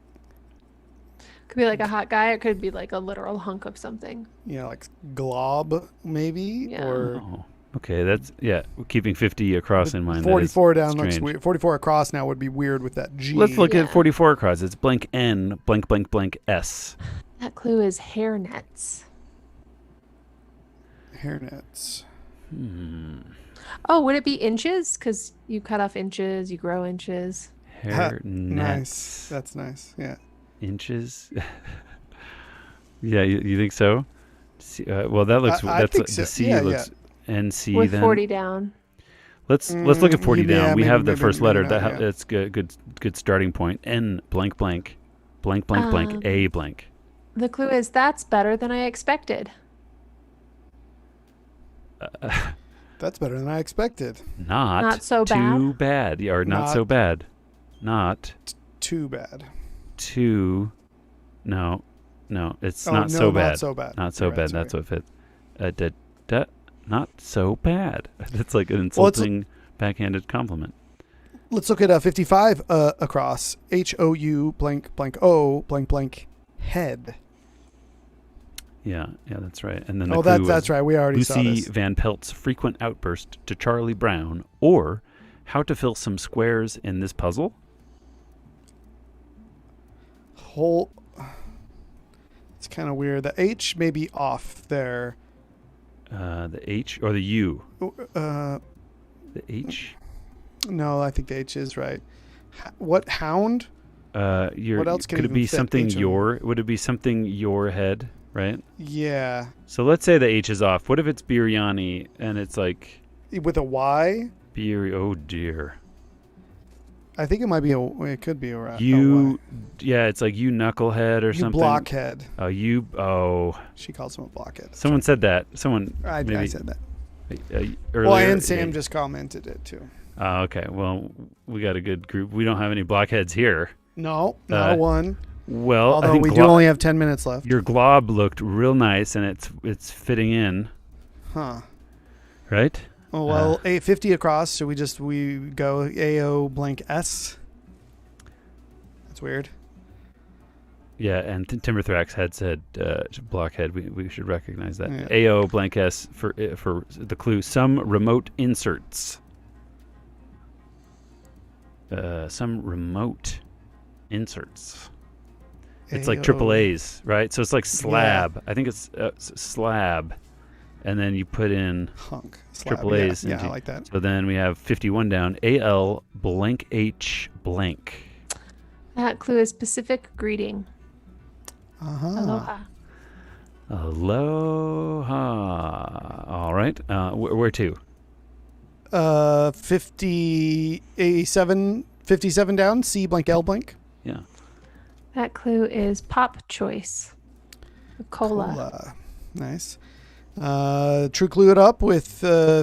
D: Could be like a hot guy, or it could be like a literal hunk of something.
B: like glob, maybe?
D: Yeah.
B: Or
A: Oh, okay, that's, we're keeping 50 across in mind. That is
B: 44 down looks
A: strange.
B: weird. 44 across now would be weird with that G.
A: Let's look
D: Yeah.
A: at 44 across. It's blank N, blank blank blank S.
D: That clue is hairnets.
B: Hairnets.
D: Oh, would it be inches? Because you cut off inches, you grow inches.
A: Hair
B: Nice.
A: nets.
B: That's nice. Yeah.
A: Inches. Yeah, you think so? Well, that looks.
B: I
A: That's
B: think so.
A: the C
B: Yeah,
A: looks NC.
D: With
A: then
D: 40 down.
A: let's look at 40 down. We
B: maybe-
A: have the
B: maybe-
A: first
B: maybe
A: letter.
B: not, yeah.
A: That's good starting point. N blank blank blank blank blank A blank.
D: The clue is that's better than I expected.
B: That's better than I expected.
A: Not
D: so
A: too bad. Yeah, or not so
B: Not-
A: bad. Not
B: Too bad.
A: too. No, it's
B: Oh,
A: not
B: no,
A: so bad.
B: Not so bad.
A: Not so
B: You're right,
A: bad.
B: sorry.
A: That's what fit. Not so bad. That's like an
B: Well, it's-
A: insulting backhanded compliment.
B: Let's look at 55 across. HOU blank blank O blank blank head.
A: Yeah, that's right. And then
B: Oh, that's right. We already saw
A: Lucy
B: this.
A: Van Pelt's frequent outburst to Charlie Brown, or how to fill some squares in this puzzle.
B: It's kind of weird. The H may be off there.
A: The H or the U?
B: Uh,
A: The H?
B: no, I think the H is right. What hound?
A: What
B: else can
A: could it
B: even
A: be
B: fit
A: something
B: H on?
A: would it be something your head, right?
B: Yeah,
A: So let's say the H is off. What if it's biryani and it's like
B: with a Y.
A: oh dear.
B: I think it might be it could be a Y.
A: Yeah, it's like you knucklehead or
B: You
A: something.
B: blockhead. She calls him a blockhead.
A: Someone said that. Someone
B: I
A: maybe
B: said that.
A: earlier.
B: Well, and Sam just commented it too.
A: Okay. Well, we got a good group. We don't have any blockheads here.
B: No, not a one.
A: Well, I
B: Although
A: think
B: we do only have 10 minutes left.
A: your glob looked real nice, and it's fitting in,
B: Huh.
A: right?
B: Oh, well, 850 across. So we go AO blank S. That's weird.
A: Yeah, and Timberthrax had said blockhead. We should recognize that.
B: Yeah.
A: AO blank S for the clue. Some remote inserts. Some remote inserts. It's like
B: AO.
A: triple A's, right? So it's like slab. Yeah. I think it's slab. And then you put in
B: Hunk. Slab.
A: triple A's.
B: Yeah, I like that.
A: So then we have 51 down. AL blank H blank.
D: That clue is Pacific greeting.
B: Uh-huh.
A: Aloha. All right. Where to?
B: 57 down. C blank L blank.
A: Yeah.
D: That clue is pop choice. Cola.
B: Nice. True clue it up with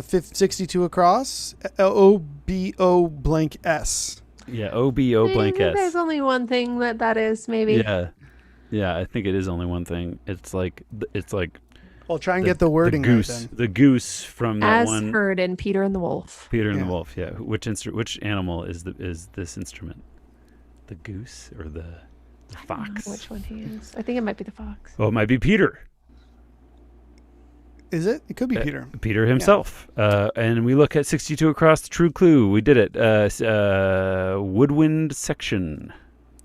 B: 62 across. OBO blank S.
A: Yeah, OBO blank S.
D: There's only one thing that is, maybe.
A: Yeah, I think it is only one thing. It's like
B: I'll try and get the wording right then.
A: The goose from that
D: As
A: one.
D: heard in Peter and the Wolf.
A: Peter and the Wolf. Yeah. Which animal is this instrument? The goose or the fox?
D: I don't know which one he is. I think it might be the fox.
A: Oh, it might be Peter.
B: Is it? It could be Peter.
A: Peter himself. Yeah. And we look at 62 across. The true clue. We did it. Woodwind section.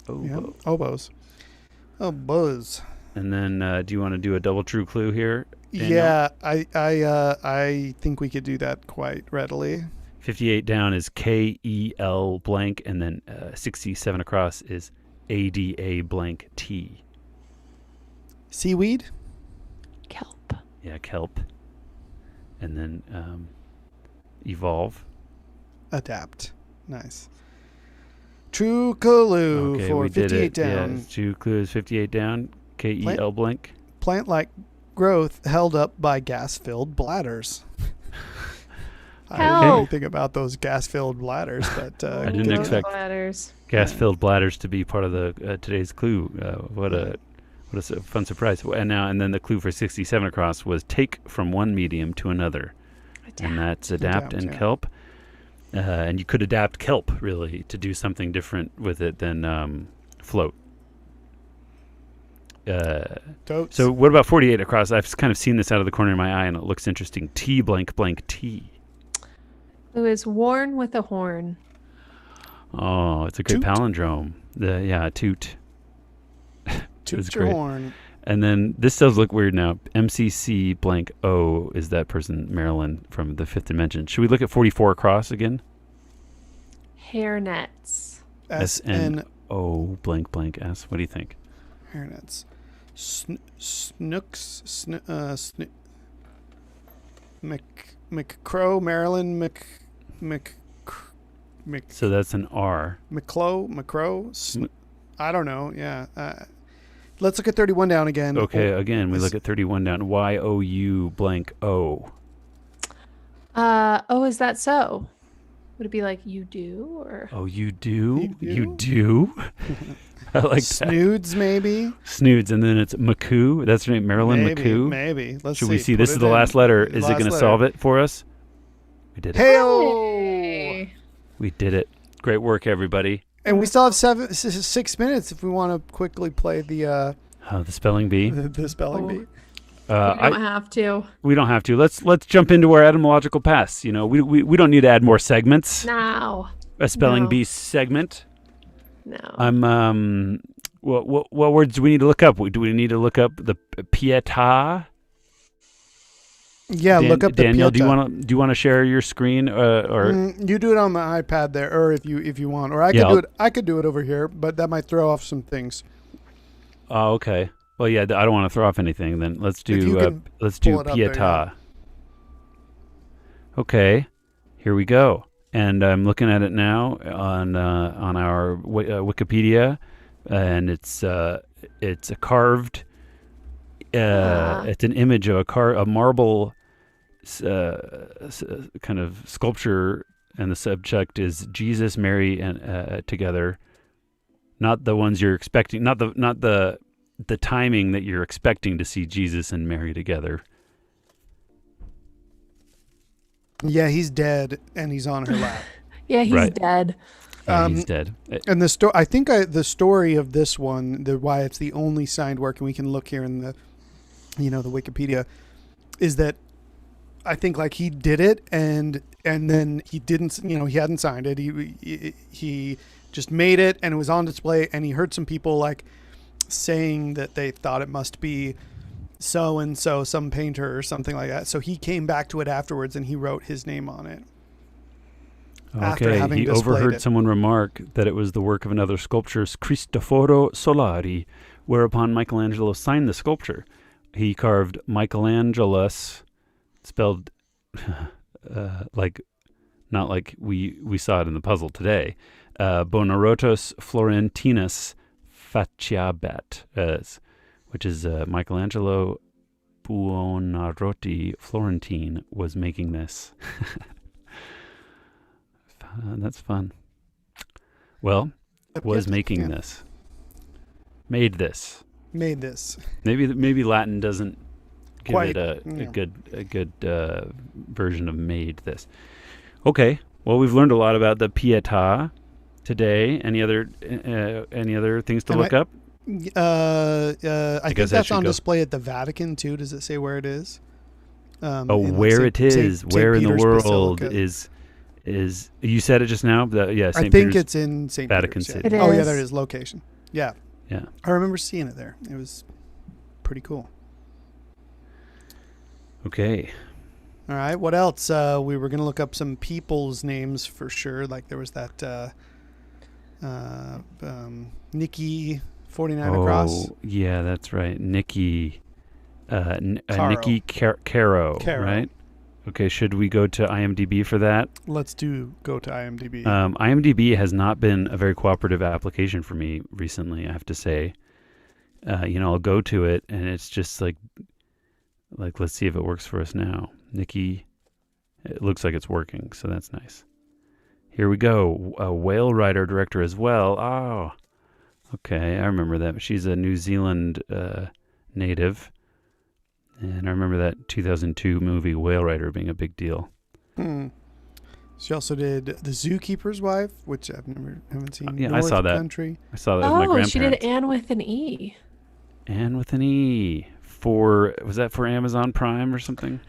B: Oboe. Yeah. Oboes. Oboes.
A: And then, do you want to do a double true clue here, Daniel?
B: Yeah, I think we could do that quite readily.
A: 58 down is KEL blank, and then 67 across is ADA blank T.
B: Seaweed?
D: Kelp.
A: Yeah, kelp. And then evolve.
B: Adapt. Nice. True clue
A: Okay,
B: for
A: we did
B: 58
A: it.
B: down.
A: Yeah, true clue is 58 down. KEL blank.
B: Plant-like growth held up by gas-filled bladders. I didn't know anything about those gas-filled bladders, but
A: I didn't expect gas-filled bladders to be part of the today's clue. What a fun surprise! And then the clue for 67 across was take from one medium to another, and that's adapt and kelp. And you could adapt kelp really to do something different with it than float. So what about 48 across? I've kind of seen this out of the corner of my eye, and it looks interesting. T blank blank T.
D: Who is worn with a horn?
A: Oh, it's a great palindrome. Toot.
B: Toot your horn.
A: And then this does look weird now. MCC blank O is that person, Marilyn, from the Fifth Dimension. Should we look at 44 across again?
D: Hairnets.
B: SNO
A: blank blank S. What do you think?
B: Hairnets. Snooks. McCrow, Marilyn,
A: So that's an R.
B: McCrow. I don't know. Yeah. Let's look at 31 down again.
A: Okay, again, we look at 31 down. YOU blank O.
D: Is that so? Would it be like you do or?
A: Oh, you do? You do? I like
B: Snoods, maybe.
A: Snoods, and then it's McCoo. That's right, Marilyn McCoo.
B: Maybe.
A: Should we see? This is the last letter. Is it going to solve it for us? We did it.
B: Hey!
A: We did it. Great work, everybody.
B: And we still have 6 minutes if we want to quickly play the
A: spelling bee.
B: the spelling bee.
D: We don't have to.
A: We don't have to. Let's jump into our etymological pass. You know, we don't need to add more segments.
D: No.
A: A spelling bee segment.
D: No.
A: I'm what words do we need to look up? Do we need to look up the pietà?
B: Yeah, look up the
A: Daniel.
B: pietà.
A: Do you want to share your screen or
B: you do it on my iPad there, or if you want, or I could do it over here, but that might throw off some things.
A: Oh, okay. Well, yeah, I don't want to throw off anything. Then let's do pietà. Okay, here we go. And I'm looking at it now on our Wikipedia, and it's a carved. It's an image of a marble kind of sculpture, and the subject is Jesus, Mary, and together. Not the ones you're expecting. Not the timing that you're expecting to see Jesus and Mary together.
B: Yeah, he's dead, and he's on her lap.
D: Yeah, he's dead.
A: He's dead.
B: And I think the story of this one, why it's the only signed work, and we can look here in the Wikipedia, is that I think like he did it, and then he didn't, he hadn't signed it. He just made it, and it was on display, and he heard some people like saying that they thought it must be so and so, some painter or something like that. So he came back to it afterwards, and he wrote his name on it.
A: Okay, he overheard someone remark that it was the work of another sculptor, Cristoforo Solari, whereupon Michelangelo signed the sculpture. He carved Michelangelus, spelled not like we saw it in the puzzle today, Bonarotus Florentinus Faciabet, which is Michelangelo Buonarroti Florentine was making this. That's fun. Well, was making this. Made this. Maybe Latin doesn't give it a good version of made this. Okay. Well, we've learned a lot about the pietà today. Any other things to look up?
B: I think that's on display at the Vatican too. Does it say where it is?
A: Where it is? Where in the world Basilica is? You said it just now.
B: I think it's in St.
A: Vatican
B: Peter's,
A: City.
B: Yeah. Oh yeah, there it is. Location. Yeah.
A: Yeah.
B: I remember seeing it there. It was pretty cool.
A: Okay.
B: All right. What else? We were going to look up some people's names for sure. Like there was that Nikki 49 across.
A: Oh, yeah, that's right. Nikki Nikki Caro, right? Okay, should we go to IMDb for that?
B: Let's go to IMDb.
A: IMDb has not been a very cooperative application for me recently, I have to say. I'll go to it, and it's just like let's see if it works for us now. Nikki, it looks like it's working, so that's nice. Here we go. A whale rider director as well. Oh, okay, I remember that. She's a New Zealand native. And I remember that 2002 movie Whale Rider being a big deal.
B: She also did The Zookeeper's Wife, which haven't seen.
A: Yeah,
B: North
A: I saw that.
B: Country.
A: I saw that with my grandparents.
D: She did Anne with an E.
A: Anne with an E. Was that for Amazon Prime or something?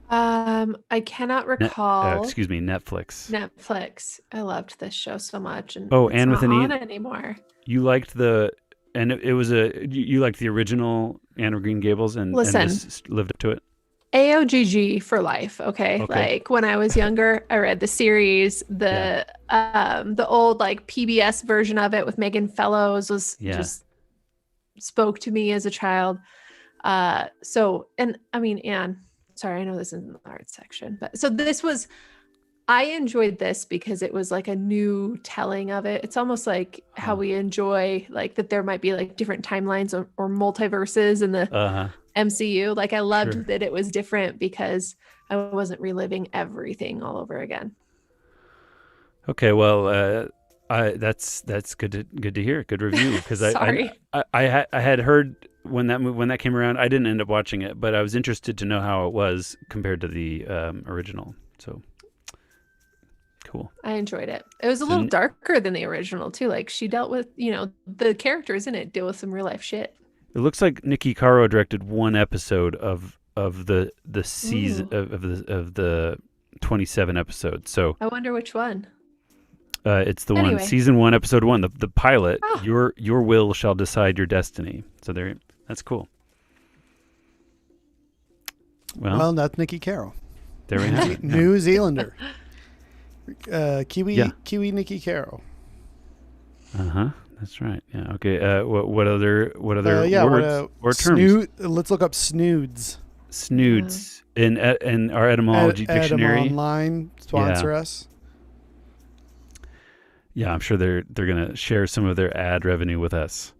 D: I cannot recall.
A: Excuse me, Netflix.
D: Netflix. I loved this show so much, and
A: Anne with an E.
D: Not on anymore.
A: You liked it was you liked the original Anne of Green Gables, and this lived up to it.
D: AOGG for life. Okay. Like when I was younger, I read the series. The old like PBS version of it with Megan Fellows just spoke to me as a child. Anne. Sorry, I know this isn't the art section, but so I enjoyed this because it was like a new telling of it. It's almost like how we enjoy like that there might be like different timelines or multiverses in the MCU. Like I loved that it was different because I wasn't reliving everything all over again.
A: Okay, well, that's good to hear. Good review because I had heard when that came around. I didn't end up watching it, but I was interested to know how it was compared to the original. So. Cool.
D: I enjoyed it. It was a little darker than the original too. Like she dealt with, the characters in it deal with some real life shit.
A: It looks like Nikki Caro directed one episode of the season of the 27 episodes. So
D: I wonder which one.
A: it's the one, season 1, episode 1, the pilot. Oh. Your will shall decide your destiny. So that's cool.
B: Well, that's Nikki Caro.
A: There we have it.
B: New Zealander. Kiwi Nikki Caro.
A: That's right. Yeah. Okay. What other words or terms?
B: Let's look up snoods.
A: Snoods in our etymology dictionary.
B: Edym Online sponsor us.
A: Yeah, I'm sure they're gonna share some of their ad revenue with us.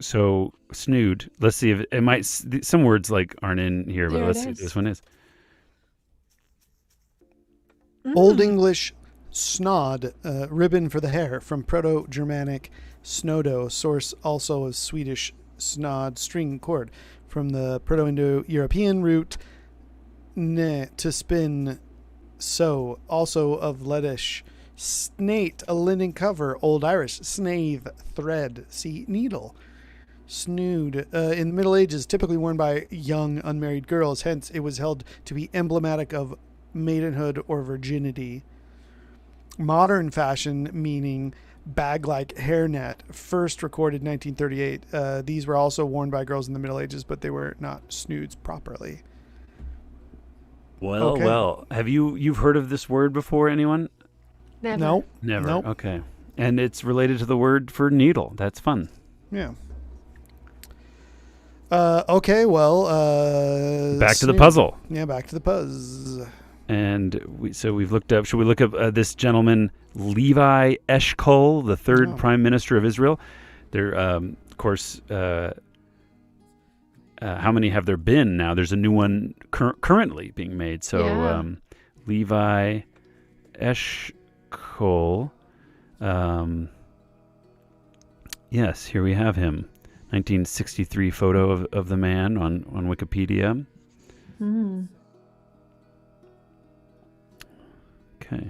A: So snood. Let's see if it might. Some words like aren't in here, but let's see if this one is.
B: Old English snod, ribbon for the hair, from Proto-Germanic snodo, source also of Swedish snod, string cord, from the Proto-Indo-European root to spin, sew, also of Lettish snate, a linen cover, Old Irish snathe, thread, see needle. Snood, in the Middle Ages, typically worn by young unmarried girls, hence it was held to be emblematic of maidenhood or virginity. Modern fashion, meaning bag-like hairnet, first recorded 1938. These were also worn by girls in the Middle Ages, but they were not snoods properly.
A: Well, have you've heard of this word before, anyone?
D: Never.
B: Nope.
A: Never.
B: Nope.
A: Okay. And it's related to the word for needle. That's fun.
B: Yeah. Okay, well,
A: back to the puzzle.
B: Yeah, back to the puzz.
A: And we've looked up. Should we look up this gentleman, Levi Eshkol, the third prime minister of Israel? There, of course. How many have there been now? There's a new one currently being made. So Levi Eshkol. Yes, here we have him. 1963 photo of the man on Wikipedia. Okay.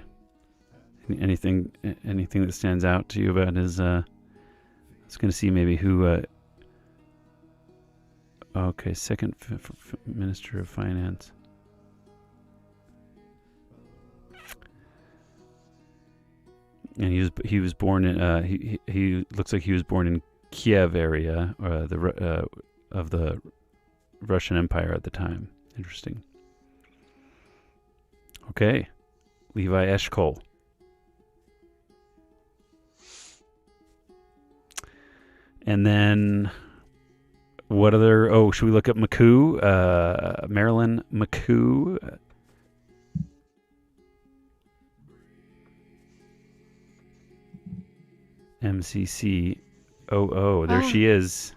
A: Anything that stands out to you about his? I was going to see maybe who. Okay, second Minister of Finance. And he was born in he looks like he was born in Kiev area, of the Russian Empire at the time. Interesting. Okay, Levi Eshkol. And then what other? Oh, should we look up McCoo? Marilyn McCoo. MCCOO. There she is.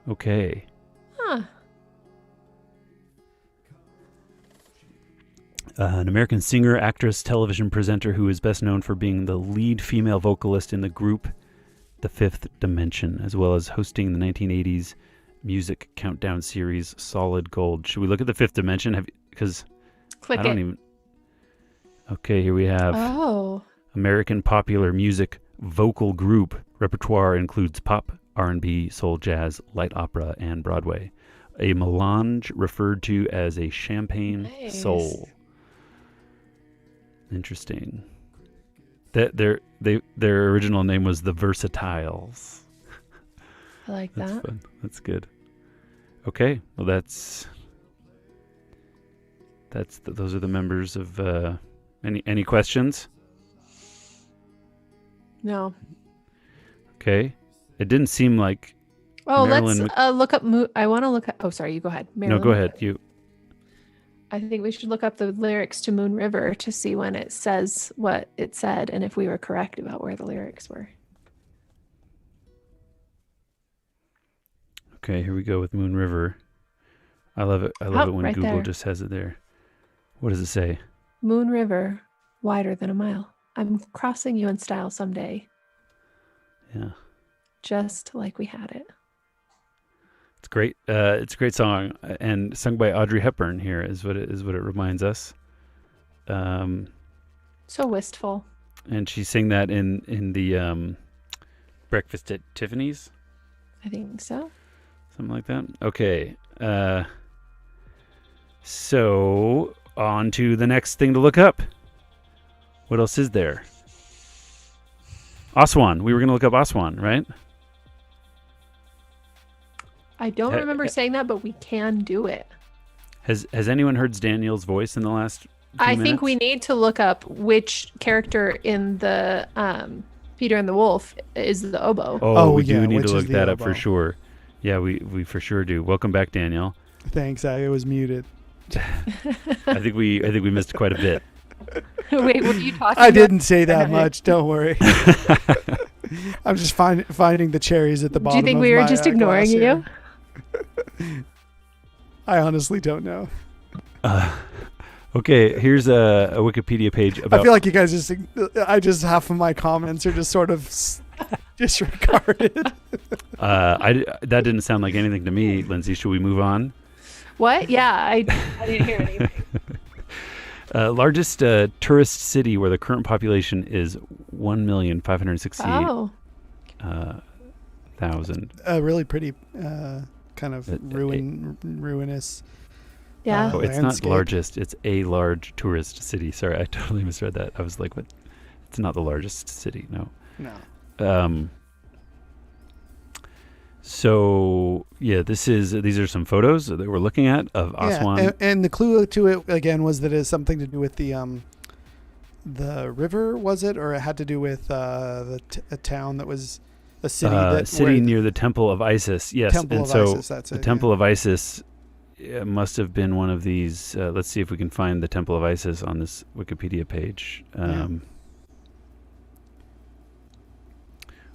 A: Okay.
D: Huh.
A: An American singer, actress, television presenter who is best known for being the lead female vocalist in the group The Fifth Dimension, as well as hosting the 1980s music countdown series Solid Gold. Should we look at The Fifth Dimension? Because
D: Click
A: I don't
D: it.
A: even. Okay, here we have American popular music vocal group. Repertoire includes pop, R&B, soul, jazz, light opera, and Broadway. A melange referred to as a champagne soul. Interesting. Their original name was the Versatiles.
D: I like
A: That's
D: that.
A: fun. That's good. Okay, well those are the members of. Any questions?
D: No.
A: Okay, it didn't seem like.
D: Oh,
A: Marilyn
D: let's look up. I want to look at. Oh, sorry. You go ahead. Marilyn.
A: No, go ahead. You.
D: I think we should look up the lyrics to Moon River to see when it says what it said and if we were correct about where the lyrics were.
A: Okay, here we go with Moon River. I love it. I love it when
D: right
A: Google
D: there.
A: just has it there. What does it say?
D: Moon River, wider than a mile. I'm crossing you in style someday,
A: Yeah,
D: just like we had it.
A: it's great. It's a great song and sung by Audrey Hepburn. Here is what it reminds us.
D: So wistful.
A: And she sang that in the Breakfast at Tiffany's.
D: I think so.
A: Something like that. Okay. So on to the next thing to look up. What else is there? Aswan. We were going to look up Aswan, right?
D: I don't remember saying that, but we can do it.
A: Has anyone heard Daniel's voice in the last few
D: I
A: minutes?
D: think we need to look up which character in the Peter and the Wolf is the oboe.
A: Oh, we
B: yeah,
A: do need
B: which
A: to
B: is
A: look
B: the
A: that up for
B: oboe.
A: sure. Yeah, we for sure do. Welcome back, Daniel.
B: Thanks. I was muted.
A: I think we missed quite a bit.
D: Wait, what are you talking about?
B: I didn't say that much. Don't worry. I'm just finding the cherries at the
D: Do
B: bottom.
D: you think
B: of
D: we were
B: my,
D: just ignoring
B: glass
D: you?
B: here. I honestly don't know.
A: Okay, here's a Wikipedia page about.
B: I feel like you guys just half of my comments are just sort of disregarded.
A: That didn't sound like anything to me, Lindsay. Should we move on?
D: What? Yeah, I didn't hear anything.
A: Largest tourist city where the current population is 1,568,000.
B: Really pretty kind of ruinous.
D: Yeah.
A: Oh, it's not
B: landscape.
A: largest. It's a large tourist city. Sorry, I totally misread that. I was like, what? It's not the largest city. No.
B: No.
A: So yeah, these are some photos that we're looking at of Aswan.
B: Yeah, and the clue to it again was that it has something to do with the river, was it, or it had to do with a town that was a city
A: near the Temple of Isis. Yes,
B: Temple
A: and
B: of
A: so
B: Isis, that's
A: the
B: it,
A: Temple of Isis must have been one of these. Let's see if we can find the Temple of Isis on this Wikipedia page.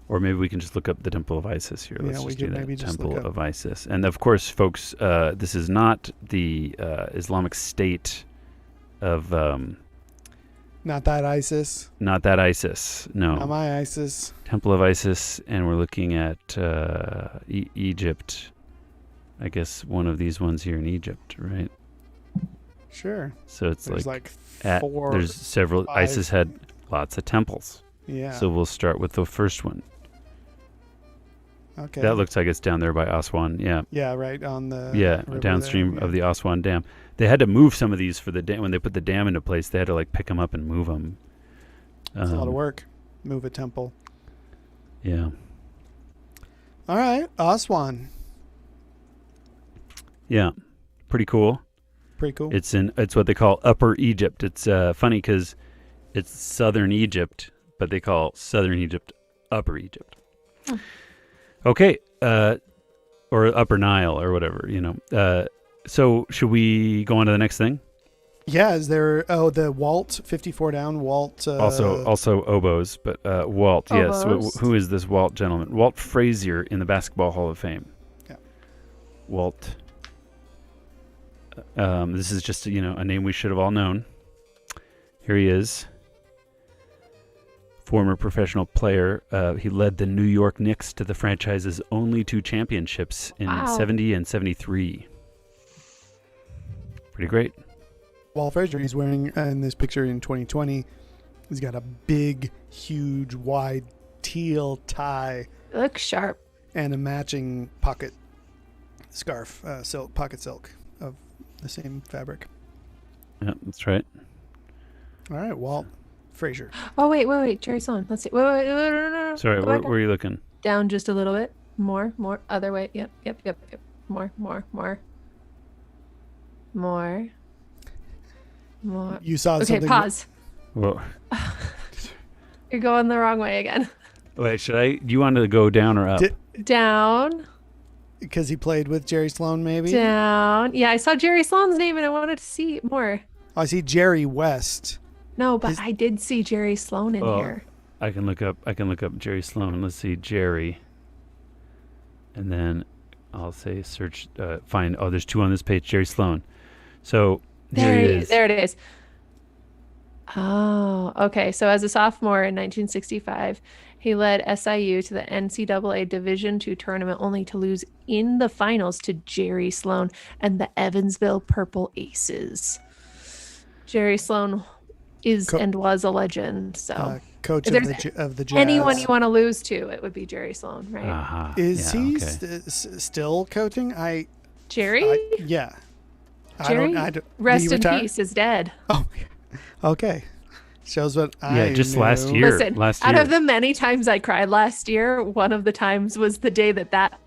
A: Or maybe we can just look up the Temple of Isis here. Let's just do that.
B: maybe just
A: Temple
B: look up.
A: of Isis. And of course, folks, this is not the Islamic State of...
B: Not that ISIS.
A: Not that ISIS, no.
B: Not my ISIS.
A: Temple of Isis, and we're looking at Egypt. I guess one of these ones here in Egypt, right?
B: Sure.
A: So it's
B: There's four.
A: there's several.
B: five.
A: ISIS had lots of temples.
B: Yeah.
A: So we'll start with the first one.
B: Okay.
A: That looks like it's down there by Aswan. Yeah.
B: Yeah, right on the river
A: Downstream
B: there,
A: of the Aswan Dam. They had to move some of these for the dam when they put the dam into place. They had to pick them up and move them.
B: It's a lot of work. Move a temple.
A: Yeah.
B: All right, Aswan.
A: Yeah. Pretty cool.
B: Pretty cool.
A: It's what they call Upper Egypt. It's funny because it's southern Egypt, but they call southern Egypt Upper Egypt.
D: Oh.
A: Okay, or Upper Nile or whatever, So should we go on to the next thing?
B: Yeah, is there? Oh, the Walt 54 down. Walt.
A: Also oboes, but Walt. Yes.
D: Oboes.
A: Who is this Walt gentleman? Walt Frazier in the Basketball Hall of Fame.
B: Yeah.
A: Walt. This is just a name we should have all known. Here he is. Former professional player. He led the New York Knicks to the franchise's only 2 championships in 70 and 73. Pretty great.
B: Walt Frazier. He's wearing in this picture in 2020. He's got a big, huge, wide teal tie
D: It looks sharp.
B: and a matching pocket scarf, pocket silk of the same fabric.
A: Yeah, that's right.
B: All right, Walt Frazier.
D: Oh, wait. Jerry Sloan. Let's see. Wait. No.
A: Sorry,
D: Go
A: where
D: back
A: are you looking?
D: down just a little bit. More. Other way. Yep. More.
B: You saw
D: Okay,
B: something.
D: pause.
A: Well,
D: You're going the wrong way again.
A: wait, do you want to go down or up?
D: Down.
B: Because he played with Jerry Sloan, maybe?
D: Down. Yeah, I saw Jerry Sloan's name and I wanted to see more.
B: Oh, I see Jerry West.
D: No, but I did see Jerry Sloan in here.
A: I can look up Jerry Sloan. Let's see, Jerry. And then I'll say search, find, there's 2 on this page, Jerry Sloan. So here he is.
D: There it is. Oh, okay. So as a sophomore in 1965, he led SIU to the NCAA Division II tournament only to lose in the finals to Jerry Sloan and the Evansville Purple Aces. Jerry Sloan is and was a legend. So
B: coach
D: if
B: of
D: there's
B: the Jazz.
D: anyone you want to lose to, it would be Jerry Sloan, right?
A: Uh-huh.
B: Is
A: Yeah,
B: he
A: okay.
B: still coaching?
D: Jerry?
B: Yeah.
D: Jerry,
B: I don't,
D: rest
B: did he
D: in
B: retire?
D: peace, is dead.
B: Oh, okay. Shows what I
A: just
B: knew.
A: last year.
D: Listen,
A: Last
D: out
A: year.
D: of the many times I cried last year, one of the times was the day that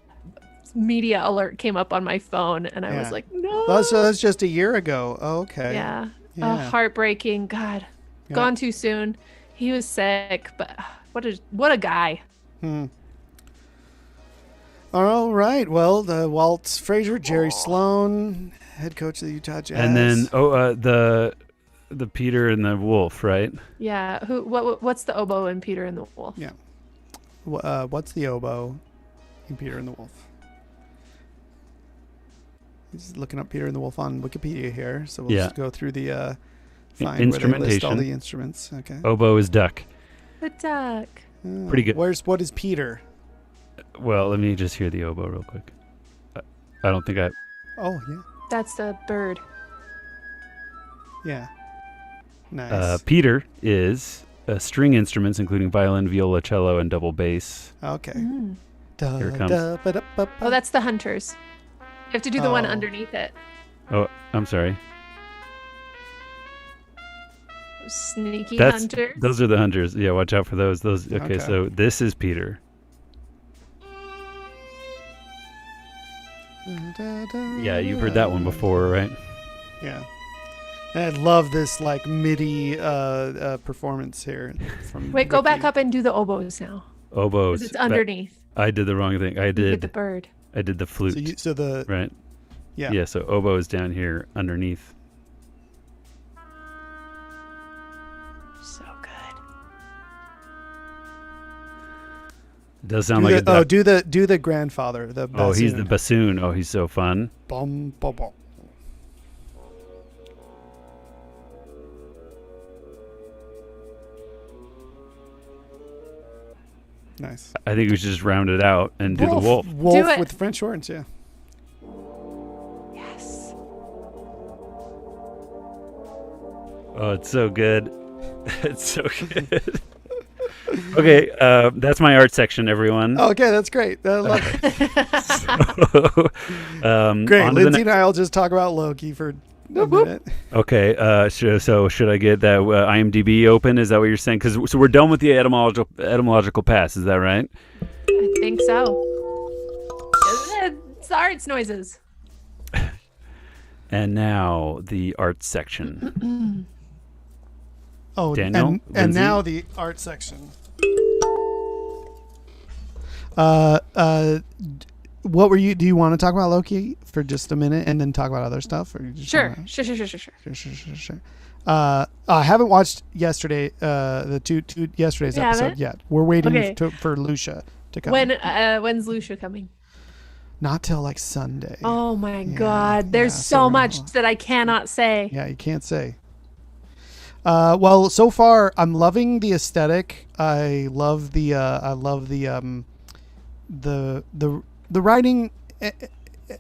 D: media alert came up on my phone, and I was like, no.
B: Oh, so that's just a year ago. Oh, okay.
D: Yeah.
B: Yeah.
D: Heartbreaking. God,
B: Yeah.
D: gone too soon. He was sick, but what a guy.
B: All right. Well, the Walt Frazier, Jerry Sloan, head coach of the Utah Jazz.
A: And then the Peter and the Wolf, right?
D: Yeah. What's the oboe in Peter and the Wolf?
B: Yeah. What's the oboe in Peter and the Wolf? He's looking up Peter and the Wolf on Wikipedia here, so we'll just go through the find where they list all the instruments. Okay.
A: Oboe is duck.
D: The duck.
A: Pretty good.
B: What is Peter?
A: Well, let me just hear the oboe real quick. I don't think I.
B: Oh yeah.
D: That's the bird.
B: Yeah. Nice.
A: Peter is string instruments, including violin, viola, cello, and double bass.
B: Okay.
A: Here it comes.
D: Oh, that's the hunters. You have to do the one underneath it.
A: Oh, I'm sorry.
D: Sneaky hunters.
A: Those are the hunters. Yeah, watch out for those. Those. Okay, so this is Peter. Yeah, you've heard that one before, right?
B: Yeah. And I love this like MIDI performance here.
D: Wait, go back up and do the oboes now.
A: Oboes.
D: 'Cause it's underneath.
A: I did the wrong thing. I
D: You
A: did
D: get the bird.
A: I did the flute.
B: So the
A: right.
B: Yeah.
A: Yeah. So oboe is down here underneath.
D: So good.
A: It does sound like a duck.
B: do the grandfather. The bassoon.
A: Oh, he's the bassoon. Oh, he's so fun.
B: Bum, bum, bum. Nice.
A: I think we should just round it out and do the wolf.
B: Wolf
D: Do it.
B: with French horns, yeah.
D: Yes.
A: Oh, it's so good. It's so good. Okay, that's my art section, everyone.
B: Okay, that's great. I love it. Great.
A: On to the
B: Lindsey and I will just talk about Loki for a minute.
A: Okay, so should I get that IMDb open? Is that what you're saying? So we're done with the etymological pass. Is that right?
D: I think so. It's the arts noises.
A: And now the art section.
B: Oh,
A: Daniel,
B: and
A: Lindsay?
B: now the art section. What were you? Do you want to talk about Loki for just a minute and then talk about other stuff? Or you just
D: Sure.
B: wanna-
D: Sure.
B: I haven't watched yesterday. The two yesterday's
D: You
B: episode
D: haven't?
B: yet. We're waiting
D: Okay.
B: for Lucia to come.
D: When's Lucia coming?
B: Not till like Sunday.
D: Oh my
B: Yeah,
D: God. There's
B: yeah,
D: so
B: so
D: much that I cannot say.
B: Yeah, you can't say. Well, so far I'm loving the aesthetic. I love the writing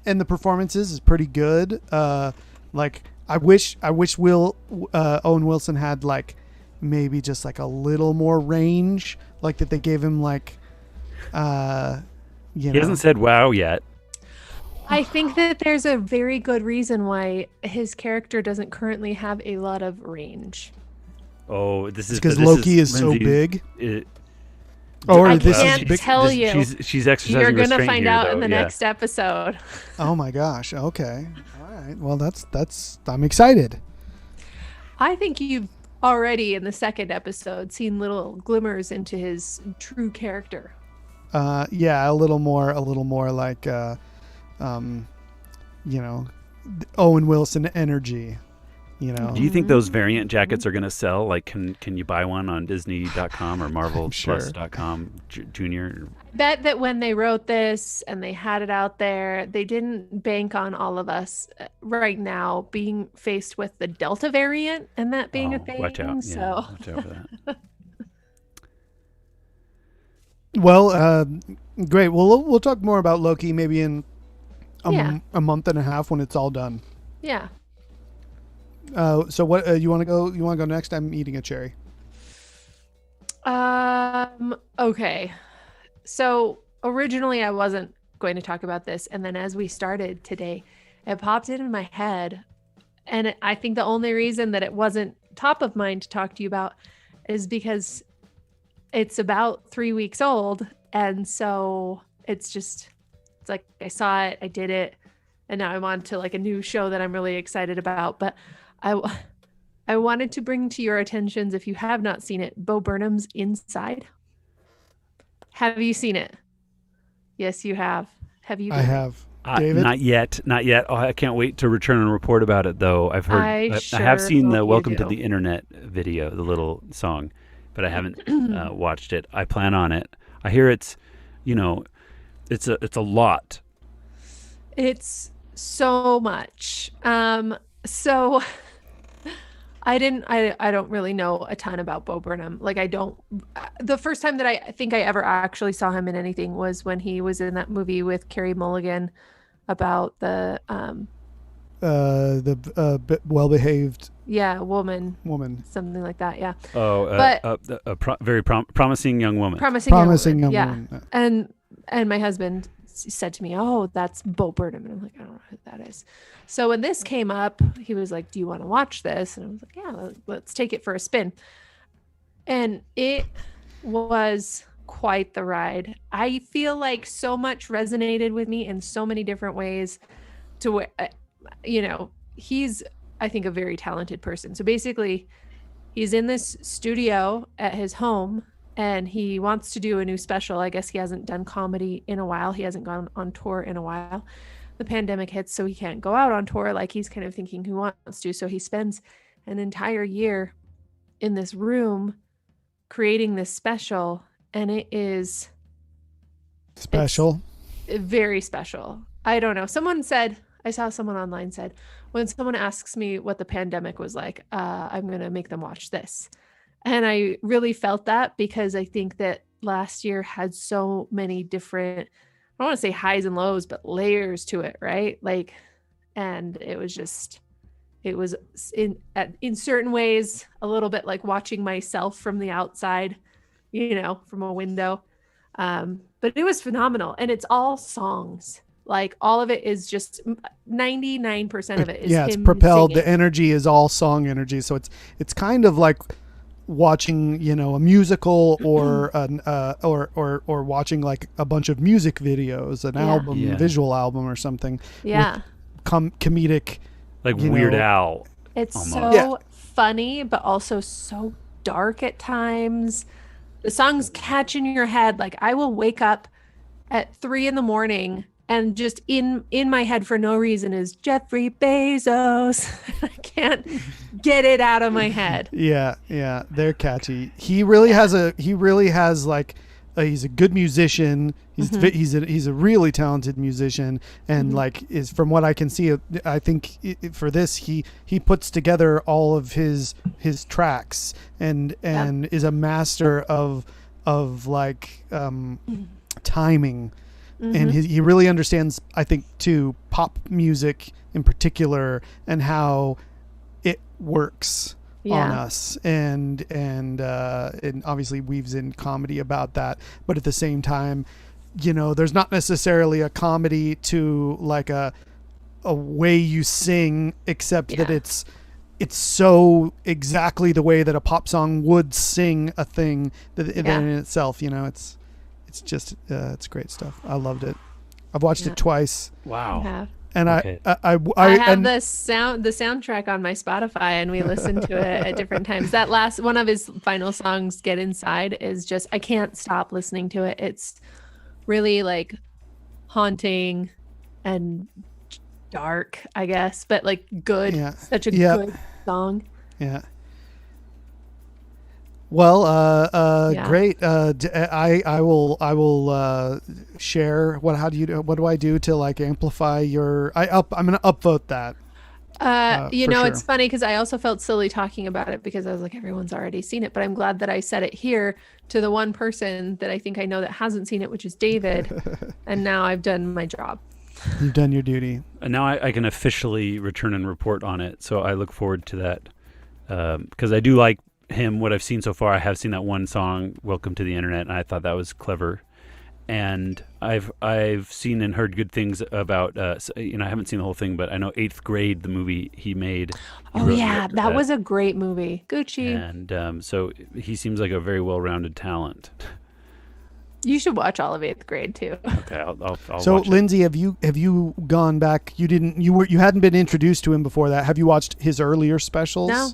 B: and the performances is pretty good. Like I wish Owen Wilson had like maybe just like a little more range, like that they gave him like
A: He hasn't said wow yet.
D: I think that there's a very good reason why his character doesn't currently have a lot of range.
A: Oh, this is
B: because
A: this
B: Loki is so
A: Lindsay-
B: big.
A: it-
B: Or
D: I
B: this
D: can't
B: is big.
D: tell you.
A: She's exercising
D: You're gonna
A: restraint
D: find
A: here,
D: out
A: though.
D: in the
A: Yeah.
D: next episode.
B: Oh my gosh. Okay. All right. Well, that's. I'm excited.
D: I think you've already in the second episode seen little glimmers into his true character.
B: Yeah, a little more like, Owen Wilson energy.
A: Do you think those variant jackets are going to sell? Like, can you buy one on Disney.com or MarvelPlus.com Junior?
D: Bet that when they wrote this and they had it out there, they didn't bank on all of us right now being faced with the Delta variant and that being a thing.
A: Watch out.
D: So
A: Yeah, watch out for that.
B: Well, great. Well, we'll talk more about Loki maybe in
D: Yeah.
B: a month and a half when it's all done.
D: yeah.
B: So what you want to go? You want to go next? I'm eating a cherry.
D: Okay. So originally I wasn't going to talk about this, and then as we started today, it popped into my head, and I think the only reason that it wasn't top of mind to talk to you about is because it's about 3 weeks old, and so it's like I saw it, I did it, and now I'm on to like a new show that I'm really excited about. But I wanted to bring to your attentions, if you have not seen it, Bo Burnham's Inside. Have you seen it? Yes, you have. Have you?
B: I have. David?
A: Not yet. Oh, I can't wait to return and report about it, though. I've heard. I have seen the "Welcome to the Internet" video, the little song, but I haven't watched it. I plan on it. I hear it's a lot.
D: It's so much. So I don't really know a ton about Bo Burnham. Like the first time that I think I ever actually saw him in anything was when he was in that movie with Carey Mulligan about the
B: well-behaved
D: woman, something like that. Yeah.
A: Oh,
D: but
A: very promising young woman.
D: Promising young woman. And my husband said to me, "Oh, that's Bo Burnham," and I'm like, "I don't know who that is." So when this came up, he was like, "Do you want to watch this?" And I was like, "Yeah, let's take it for a spin." And it was quite the ride. I feel like so much resonated with me in so many different ways, to where, he's, I think, a very talented person. So basically, he's in this studio at his home, and he wants to do a new special. I guess he hasn't done comedy in a while. He hasn't gone on tour in a while. The pandemic hits, so he can't go out on tour like he's kind of thinking he wants to. So he spends an entire year in this room creating this special, and it is
B: special.
D: Very special. I don't know. I saw someone online said, when someone asks me what the pandemic was like, I'm going to make them watch this. And I really felt that, because I think that last year had so many different, I don't want to say highs and lows, but layers to it, right? Like, and it was in certain ways a little bit like watching myself from the outside, from a window. But it was phenomenal, and it's all songs. Like, all of it is just 99% of it is
B: it's
D: him
B: propelled.
D: singing.
B: The energy is all song energy, so it's kind of like watching a musical or or watching like a bunch of music videos, an album, visual album or something.
D: Yeah.
B: Comedic,
A: like Weird Al.
D: It's
A: almost.
D: so funny, but also so dark at times. The songs catch in your head. Like, I will wake up at 3 a.m. and just in my head for no reason is Jeffrey Bezos. I can't get it out of my head.
B: Yeah, they're catchy. He really has like he's a good musician. He's a really talented musician, and like is from what I can see, I think for this he puts together all of his tracks and is a master of like timing. And he really understands, I think, too, pop music in particular, and how it works on us, and obviously weaves in comedy about that. But at the same time, there's not necessarily a comedy to like a way you sing, except that it's so exactly the way that a pop song would sing a thing that in itself, it's just it's great stuff. I loved it. I've watched it twice.
A: Wow.
B: And
D: I have the soundtrack on my Spotify, and we listen to it at different times. That last one of his final songs, Get Inside, is just, I can't stop listening to it. It's really like haunting and dark, I guess, but like good. Yeah. Such a good song. Yeah.
B: Well, great. I will share. What do I do to like amplify your? I'm gonna upvote that.
D: It's funny because I also felt silly talking about it, because I was like, everyone's already seen it, but I'm glad that I said it here to the one person that I think I know that hasn't seen it, which is David. And now I've done my job.
B: You've done your duty.
A: And now I can officially return and report on it. So I look forward to that because I do like him. What I've seen so far, I have seen that one song, "Welcome to the Internet," and I thought that was clever. And I've seen and heard good things about. I haven't seen the whole thing, but I know Eighth Grade, the movie he made.
D: Oh yeah, that was a great movie. Gucci.
A: And so he seems like a very well-rounded talent.
D: You should watch all of Eighth Grade too.
A: Okay, I'll
B: So
A: watch it.
B: Lindsay, have you gone back? You hadn't been introduced to him before that. Have you watched his earlier specials?
D: No.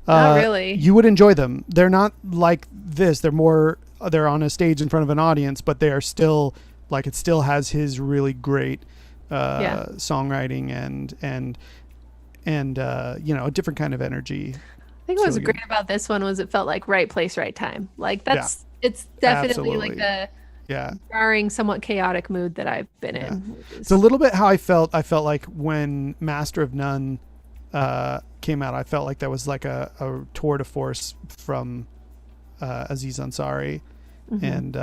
D: Not really.
B: You would enjoy them. They're not like this. They're on a stage in front of an audience, but they are still like, it still has his really great songwriting and a different kind of energy.
D: I think what was great about this one was it felt like right place, right time. Like it's definitely
B: absolutely.
D: like the jarring, somewhat chaotic mood that I've been in.
B: It's a little bit how I felt. I felt like when Master of None came out, I felt like that was like a tour de force from Aziz Ansari, and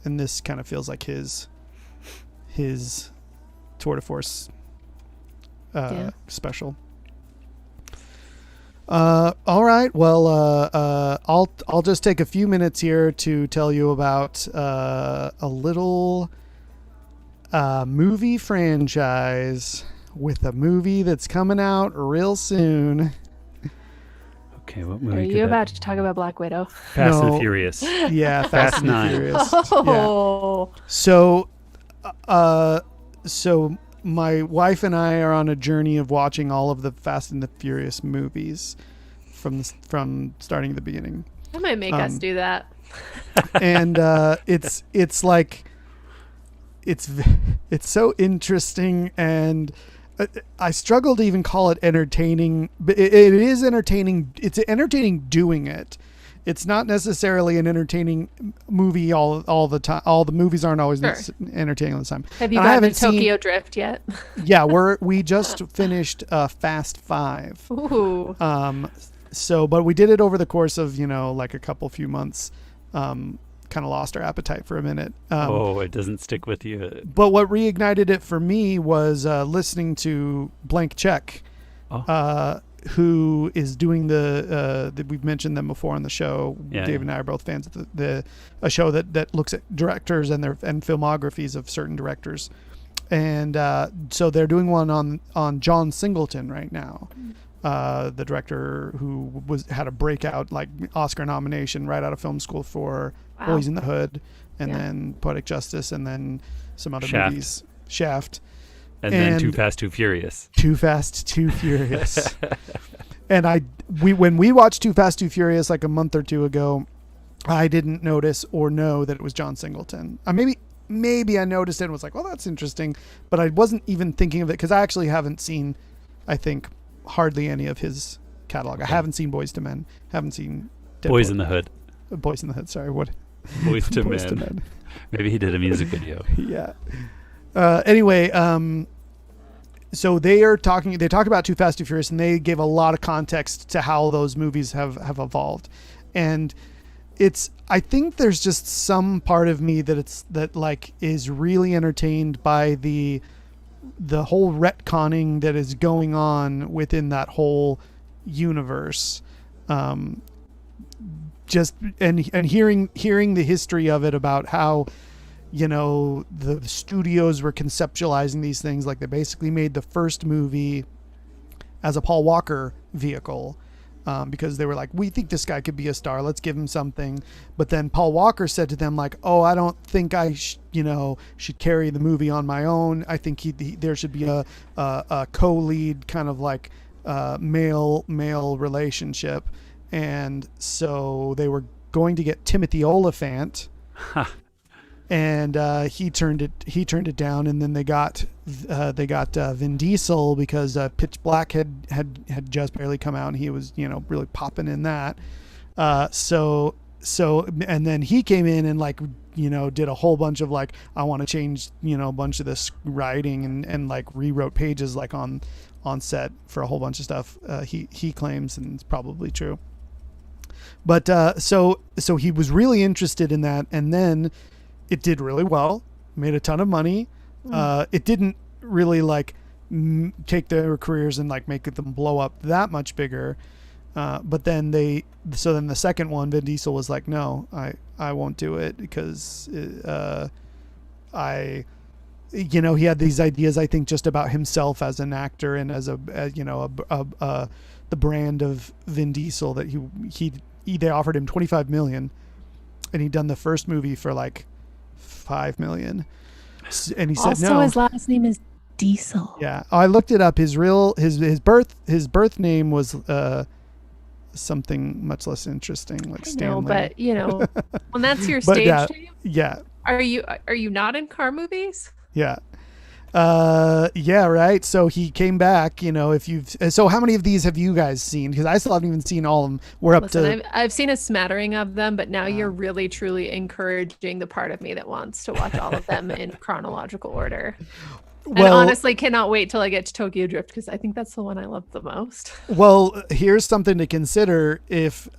B: this kind of feels like his tour de force special. All right. Well, I'll just take a few minutes here to tell you about a little movie franchise with a movie that's coming out real soon.
A: Okay, what movie?
D: Are you about to talk about Black Widow?
A: Fast and Furious.
B: Yeah, Fast and
A: 9.
B: Furious.
D: Oh.
B: Yeah. So my wife and I are on a journey of watching all of the Fast and the Furious movies from starting at the beginning.
D: That might make us do that.
B: And it's like it's so interesting, and I struggle to even call it entertaining, but it is entertaining. It's entertaining doing it. It's not necessarily an entertaining movie all the time. All the movies aren't always entertaining all the time.
D: Have you gotten to Tokyo Drift yet?
B: Yeah, we just finished Fast 5.
D: Ooh.
B: But we did it over the course of like a few months. Kind of lost our appetite for a minute.
A: It doesn't stick with you.
B: But what reignited it for me was listening to Blank Check. Who is doing we've mentioned them before on the show. Dave and I are both fans of a show that looks at directors and filmographies of certain directors, and so they're doing one on John Singleton right now, the director who had a breakout like Oscar nomination right out of film school for Boys in the Hood, and then Poetic Justice, and then some other movies, Shaft.
A: And then Too Fast, Too Furious.
B: Too Fast, Too Furious. And when we watched Too Fast, Too Furious like a month or two ago, I didn't notice or know that it was John Singleton. Maybe I noticed it and was like, well, that's interesting. But I wasn't even thinking of it because I actually haven't seen, I think, hardly any of his catalog. I haven't seen Boys to Men. Haven't seen
A: Boys in the Hood.
B: Boys in the Hood, sorry. What?
A: Boys to Men. Maybe he did a music video.
B: Yeah. Anyway, so they talk about Too Fast, Too Furious, and they gave a lot of context to how those movies have evolved. And I think there's just some part of me that is really entertained by the whole retconning that is going on within that whole universe. Just and hearing the history of it, about how the studios were conceptualizing these things. Like, they basically made the first movie as a Paul Walker vehicle, because they were like, we think this guy could be a star. Let's give him something. But then Paul Walker said to them, like, oh, I don't think I should carry the movie on my own. I think there should be a co-lead kind of like male relationship. And so they were going to get Timothy Olyphant. And he turned it down, and then they got Vin Diesel because Pitch Black had just barely come out, and he was really popping in that. So and then he came in and did a whole bunch of I want to change a bunch of this writing and rewrote pages on set for a whole bunch of stuff. He claims, and it's probably true. But so he was really interested in that, and then it did really well, made a ton of money, It didn't really like take their careers and like make them blow up that much bigger. But then then the second one, Vin Diesel was like, no, I won't do it because he had these ideas, I think, just about himself as an actor and as the brand of Vin Diesel that they offered him $25 million, and he'd done the first movie for like $5 million, and he said
D: also,
B: no.
D: his last name is Diesel.
B: Yeah, I looked it up. His birth name was something much less interesting, like Stanley.
D: But when that's your stage name.
B: Yeah.
D: Are you not in car movies?
B: Yeah. Yeah, right. So he came back, so how many of these have you guys seen? Because I still haven't even seen all of them. We're up to.
D: I've seen a smattering of them, but now you're really, truly encouraging the part of me that wants to watch all of them in chronological order. And honestly, cannot wait till I get to Tokyo Drift because I think that's the one I love the most.
B: Well, here's something to consider. If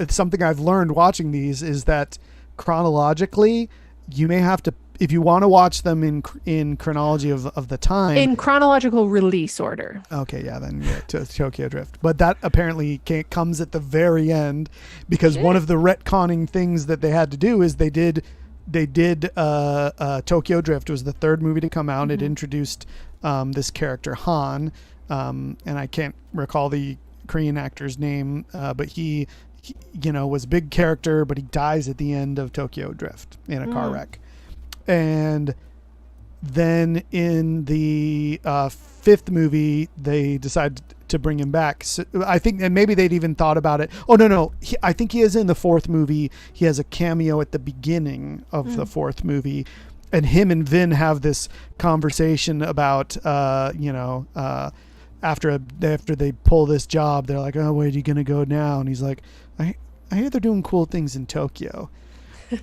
B: something I've learned watching these is that chronologically, you may have to, if you want to watch them in chronology of the time.
D: In chronological release order.
B: Okay, yeah, then to Tokyo Drift. But that apparently comes at the very end because one of the retconning things that they had to do is they did Tokyo Drift. It was the third movie to come out. Mm-hmm. It introduced this character Han, and I can't recall the Korean actor's name, but he was a big character, but he dies at the end of Tokyo Drift in a car wreck. And then in the fifth movie, they decided to bring him back. So I think, and maybe they'd even thought about it. Oh, no. I think he is in the fourth movie. He has a cameo at the beginning of the fourth movie. And him and Vin have this conversation about, after they pull this job, they're like, oh, where are you going to go now? And he's like, I hear they're doing cool things in Tokyo.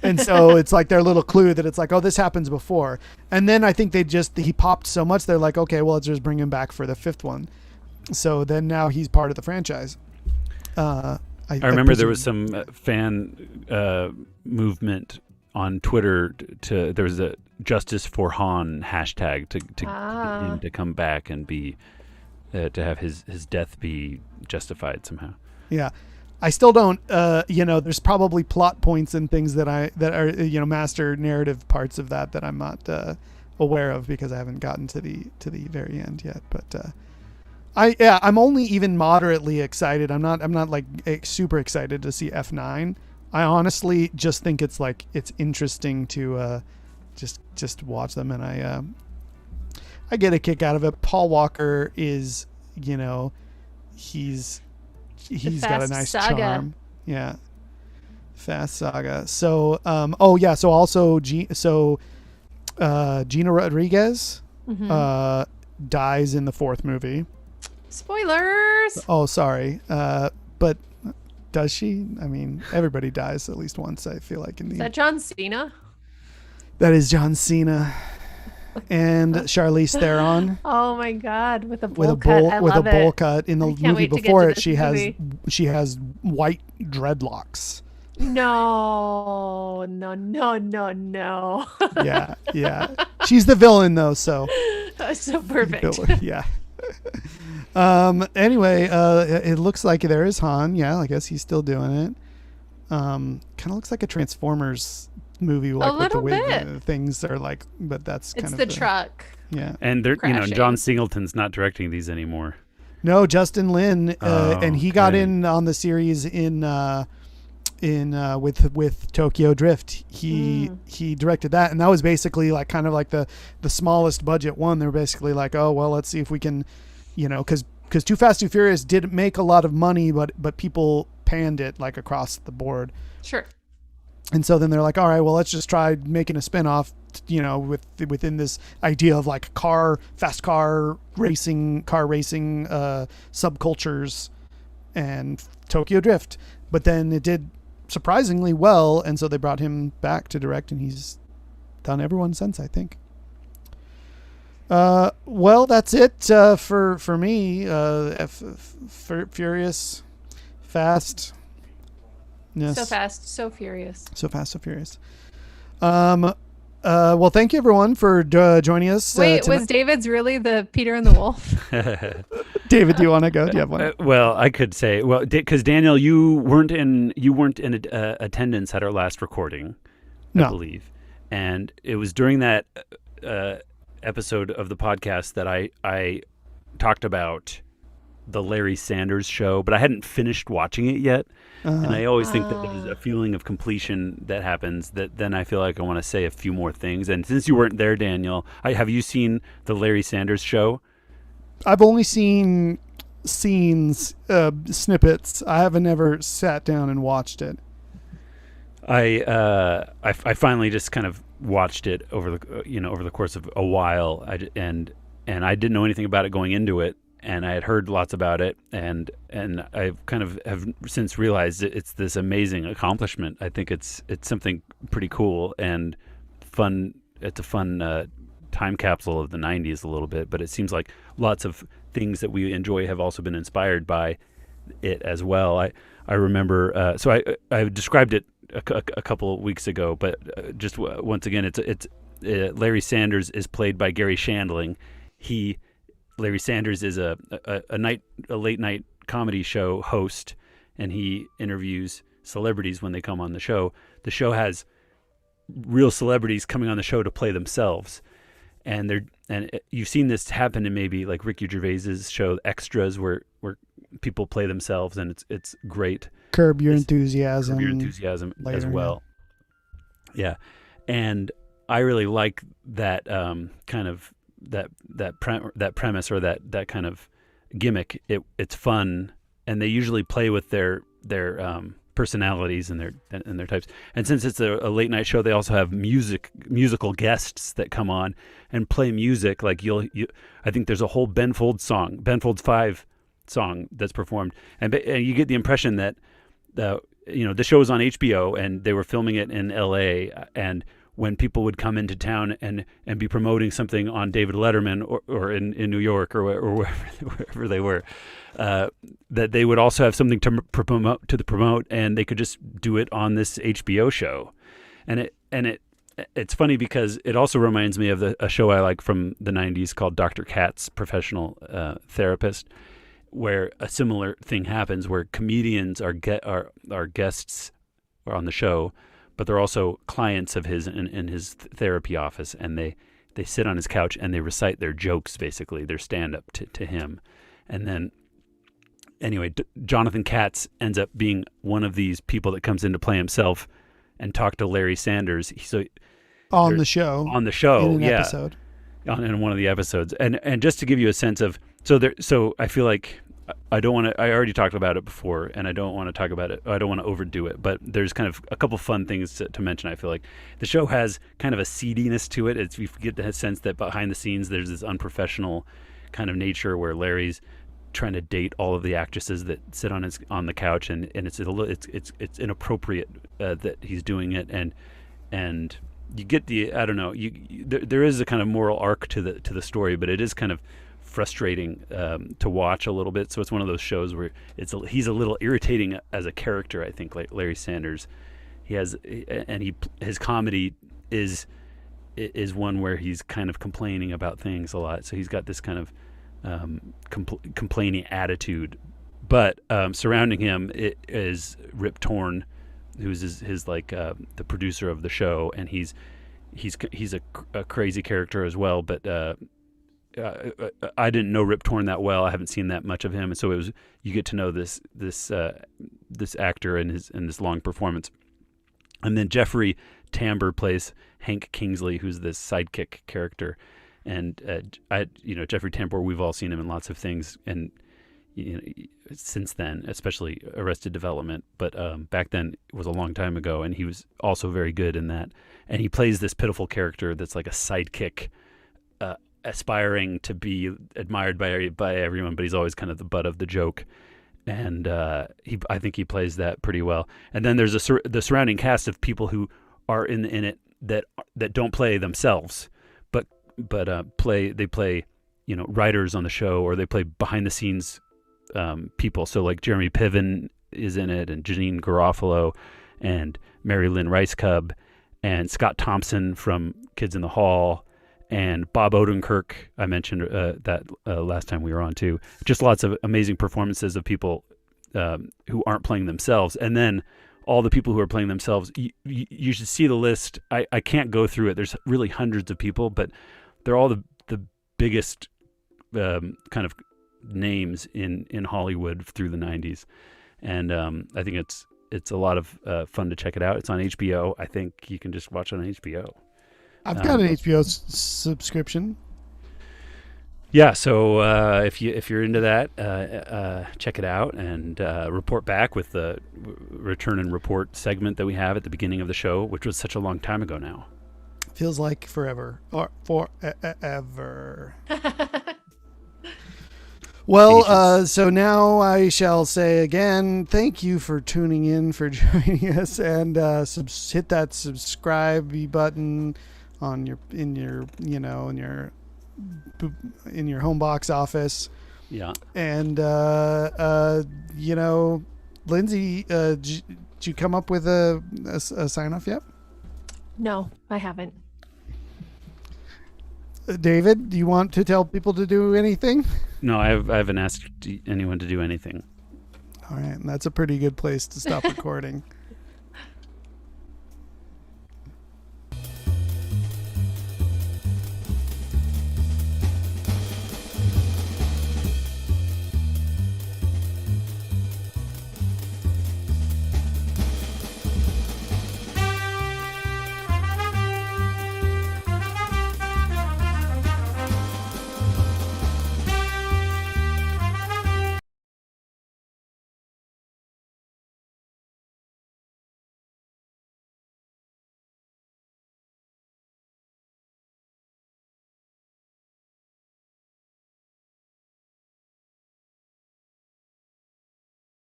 B: And so it's like their little clue that it's like, oh, this happens before. And then I think he popped so much, they're like, okay, well, let's just bring him back for the fifth one. So then now he's part of the franchise. I
A: remember there was some fan movement on Twitter there was a Justice for Han hashtag to get him to come back and be to have his death be justified somehow. Yeah.
B: I still don't, there's probably plot points and things that are, master narrative parts of that I'm not aware of because I haven't gotten to the very end yet. But I'm only even moderately excited. I'm not like super excited to see F9. I honestly just think it's interesting to just watch them, and I get a kick out of it. Paul Walker is, he's got a nice charm. Yeah. Fast Saga. So, so also Gina Rodriguez dies in the fourth movie.
D: Spoilers.
B: Oh, sorry. But does she? I mean, everybody dies at least once, I feel like.
D: Is that John Cena?
B: That is John Cena. And Charlize Theron.
D: Oh my God! With a bowl
B: cut. In the movie before it, she has white dreadlocks.
D: No.
B: Yeah. She's the villain though, so.
D: That's so perfect.
B: Yeah. Anyway, it looks like there is Han. Yeah, I guess he's still doing it. Kind of looks like a Transformers movie, like with the way things are like, but that's kind of
D: the truck.
B: Yeah,
A: and they're John Singleton's not directing these anymore.
B: No, Justin Lin, and he got in on the series with Tokyo Drift. He directed that, and that was basically like kind of like the smallest budget one. They were basically like, oh well, let's see if we can, because Too Fast Too Furious didn't make a lot of money, but people panned it like across the board.
D: Sure.
B: And so then they're like, all right, well, let's just try making a spinoff, within this idea of like fast car racing subcultures and Tokyo Drift. But then it did surprisingly well, and so they brought him back to direct, and he's done everyone since, I think. Well, that's it for me. Furious, Fast. Yes.
D: So fast, so furious.
B: So fast, so furious. Well, thank you everyone for joining us.
D: Wait,
B: tonight.
D: was David's really the Peter and the Wolf?
B: David, do you want to go? Do you have one?
A: Well, I could say, because Daniel, you weren't in attendance at our last recording, I
B: No.
A: believe, and it was during that episode of the podcast that I talked about the Larry Sanders Show, but I hadn't finished watching it yet. And I always think that there's a feeling of completion that happens that then I feel like I want to say a few more things. And since you weren't there, Daniel, have you seen the Larry Sanders Show?
B: I've only seen scenes, snippets. I haven't ever sat down and watched it.
A: I finally just kind of watched it over the course of a while. And I didn't know anything about it going into it. And I had heard lots about it, and I kind of have since realized it's this amazing accomplishment. I think it's something pretty cool and fun. It's a fun time capsule of the 90s a little bit, but it seems like lots of things that we enjoy have also been inspired by it as well. I remember, so I described it a couple of weeks ago, but just once again, it's Larry Sanders is played by Gary Shandling. Larry Sanders is a late night comedy show host, and he interviews celebrities when they come on the show. The show has real celebrities coming on the show to play themselves, and you've seen this happen in maybe like Ricky Gervais's show Extras, where people play themselves, and it's great.
B: Curb Your Enthusiasm.
A: Curb Your Enthusiasm
B: later,
A: as well. Yeah, and I really like that kind of. That premise or that kind of gimmick. It's fun, and they usually play with their personalities and their types. And since it's a late night show, they also have musical guests that come on and play music. Like I think there's a whole Ben Folds 5 song that's performed, and you get the impression that the show is on HBO and they were filming it in L.A. and when people would come into town and be promoting something on David Letterman or in New York or wherever they were, that they would also have something to promote, and they could just do it on this HBO show. And it's funny because it also reminds me of a show I like from the 90s called Dr. Katz, Professional Therapist, where a similar thing happens where comedians are guests on the show, but they're also clients of his in his therapy office, and they sit on his couch and they recite their jokes, basically their stand-up to him. And then anyway, Jonathan Katz ends up being one of these people that comes in to play himself and talk to Larry Sanders. On the show,
B: in an episode.
A: In one of the episodes. And just to give you a sense of, so I feel like I already talked about it before, and I don't want to talk about it. I don't want to overdo it, but there's kind of a couple fun things to mention. I feel like the show has kind of a seediness to it. You get the sense that behind the scenes there's this unprofessional kind of nature where Larry's trying to date all of the actresses that sit on the couch, and it's inappropriate that he's doing it, and you get there is a kind of moral arc to the story, but it is kind of frustrating to watch a little bit. So it's one of those shows where he's a little irritating as a character. I think like Larry Sanders, his comedy is one where he's kind of complaining about things a lot. So he's got this kind of complaining attitude. But surrounding him is Rip Torn, who's his like the producer of the show, and he's a crazy character as well. But I didn't know Rip Torn that well. I haven't seen that much of him, and so you get to know this actor and this long performance. And then Jeffrey Tambor plays Hank Kingsley, who's this sidekick character. And Jeffrey Tambor, we've all seen him in lots of things, and since then, especially Arrested Development. But back then, it was a long time ago, and he was also very good in that. And he plays this pitiful character that's like a sidekick, aspiring to be admired by everyone, but he's always kind of the butt of the joke. And I think he plays that pretty well. And then there's the surrounding cast of people who are in it that don't play themselves, but they play writers on the show, or they play behind the scenes people. So like Jeremy Piven is in it, and Janine Garofalo, and Mary Lynn Rice Cub, and Scott Thompson from Kids in the Hall, and Bob Odenkirk. I mentioned that last time we were on too. Just lots of amazing performances of people who aren't playing themselves, and then all the people who are playing themselves. You should see the list. I can't go through it. There's really hundreds of people, but they're all the biggest kind of names in Hollywood through the 90s, and I think it's a lot of fun to check it out. It's on HBO. I think you can just watch it on HBO.
B: I've got an HBO subscription.
A: Yeah, so if you're into that, check it out and report back with the return and report segment that we have at the beginning of the show, which was such a long time ago now.
B: Feels like forever or forever. Well, so now I shall say again, thank you for tuning in, for joining us, and hit that subscribe button on in your home box office.
A: Yeah.
B: And Lindsey, did you come up with a sign off yet?
D: No, I haven't.
B: David, do you want to tell people to do anything?
A: No, I haven't asked anyone to do anything.
B: All right, and that's a pretty good place to stop recording.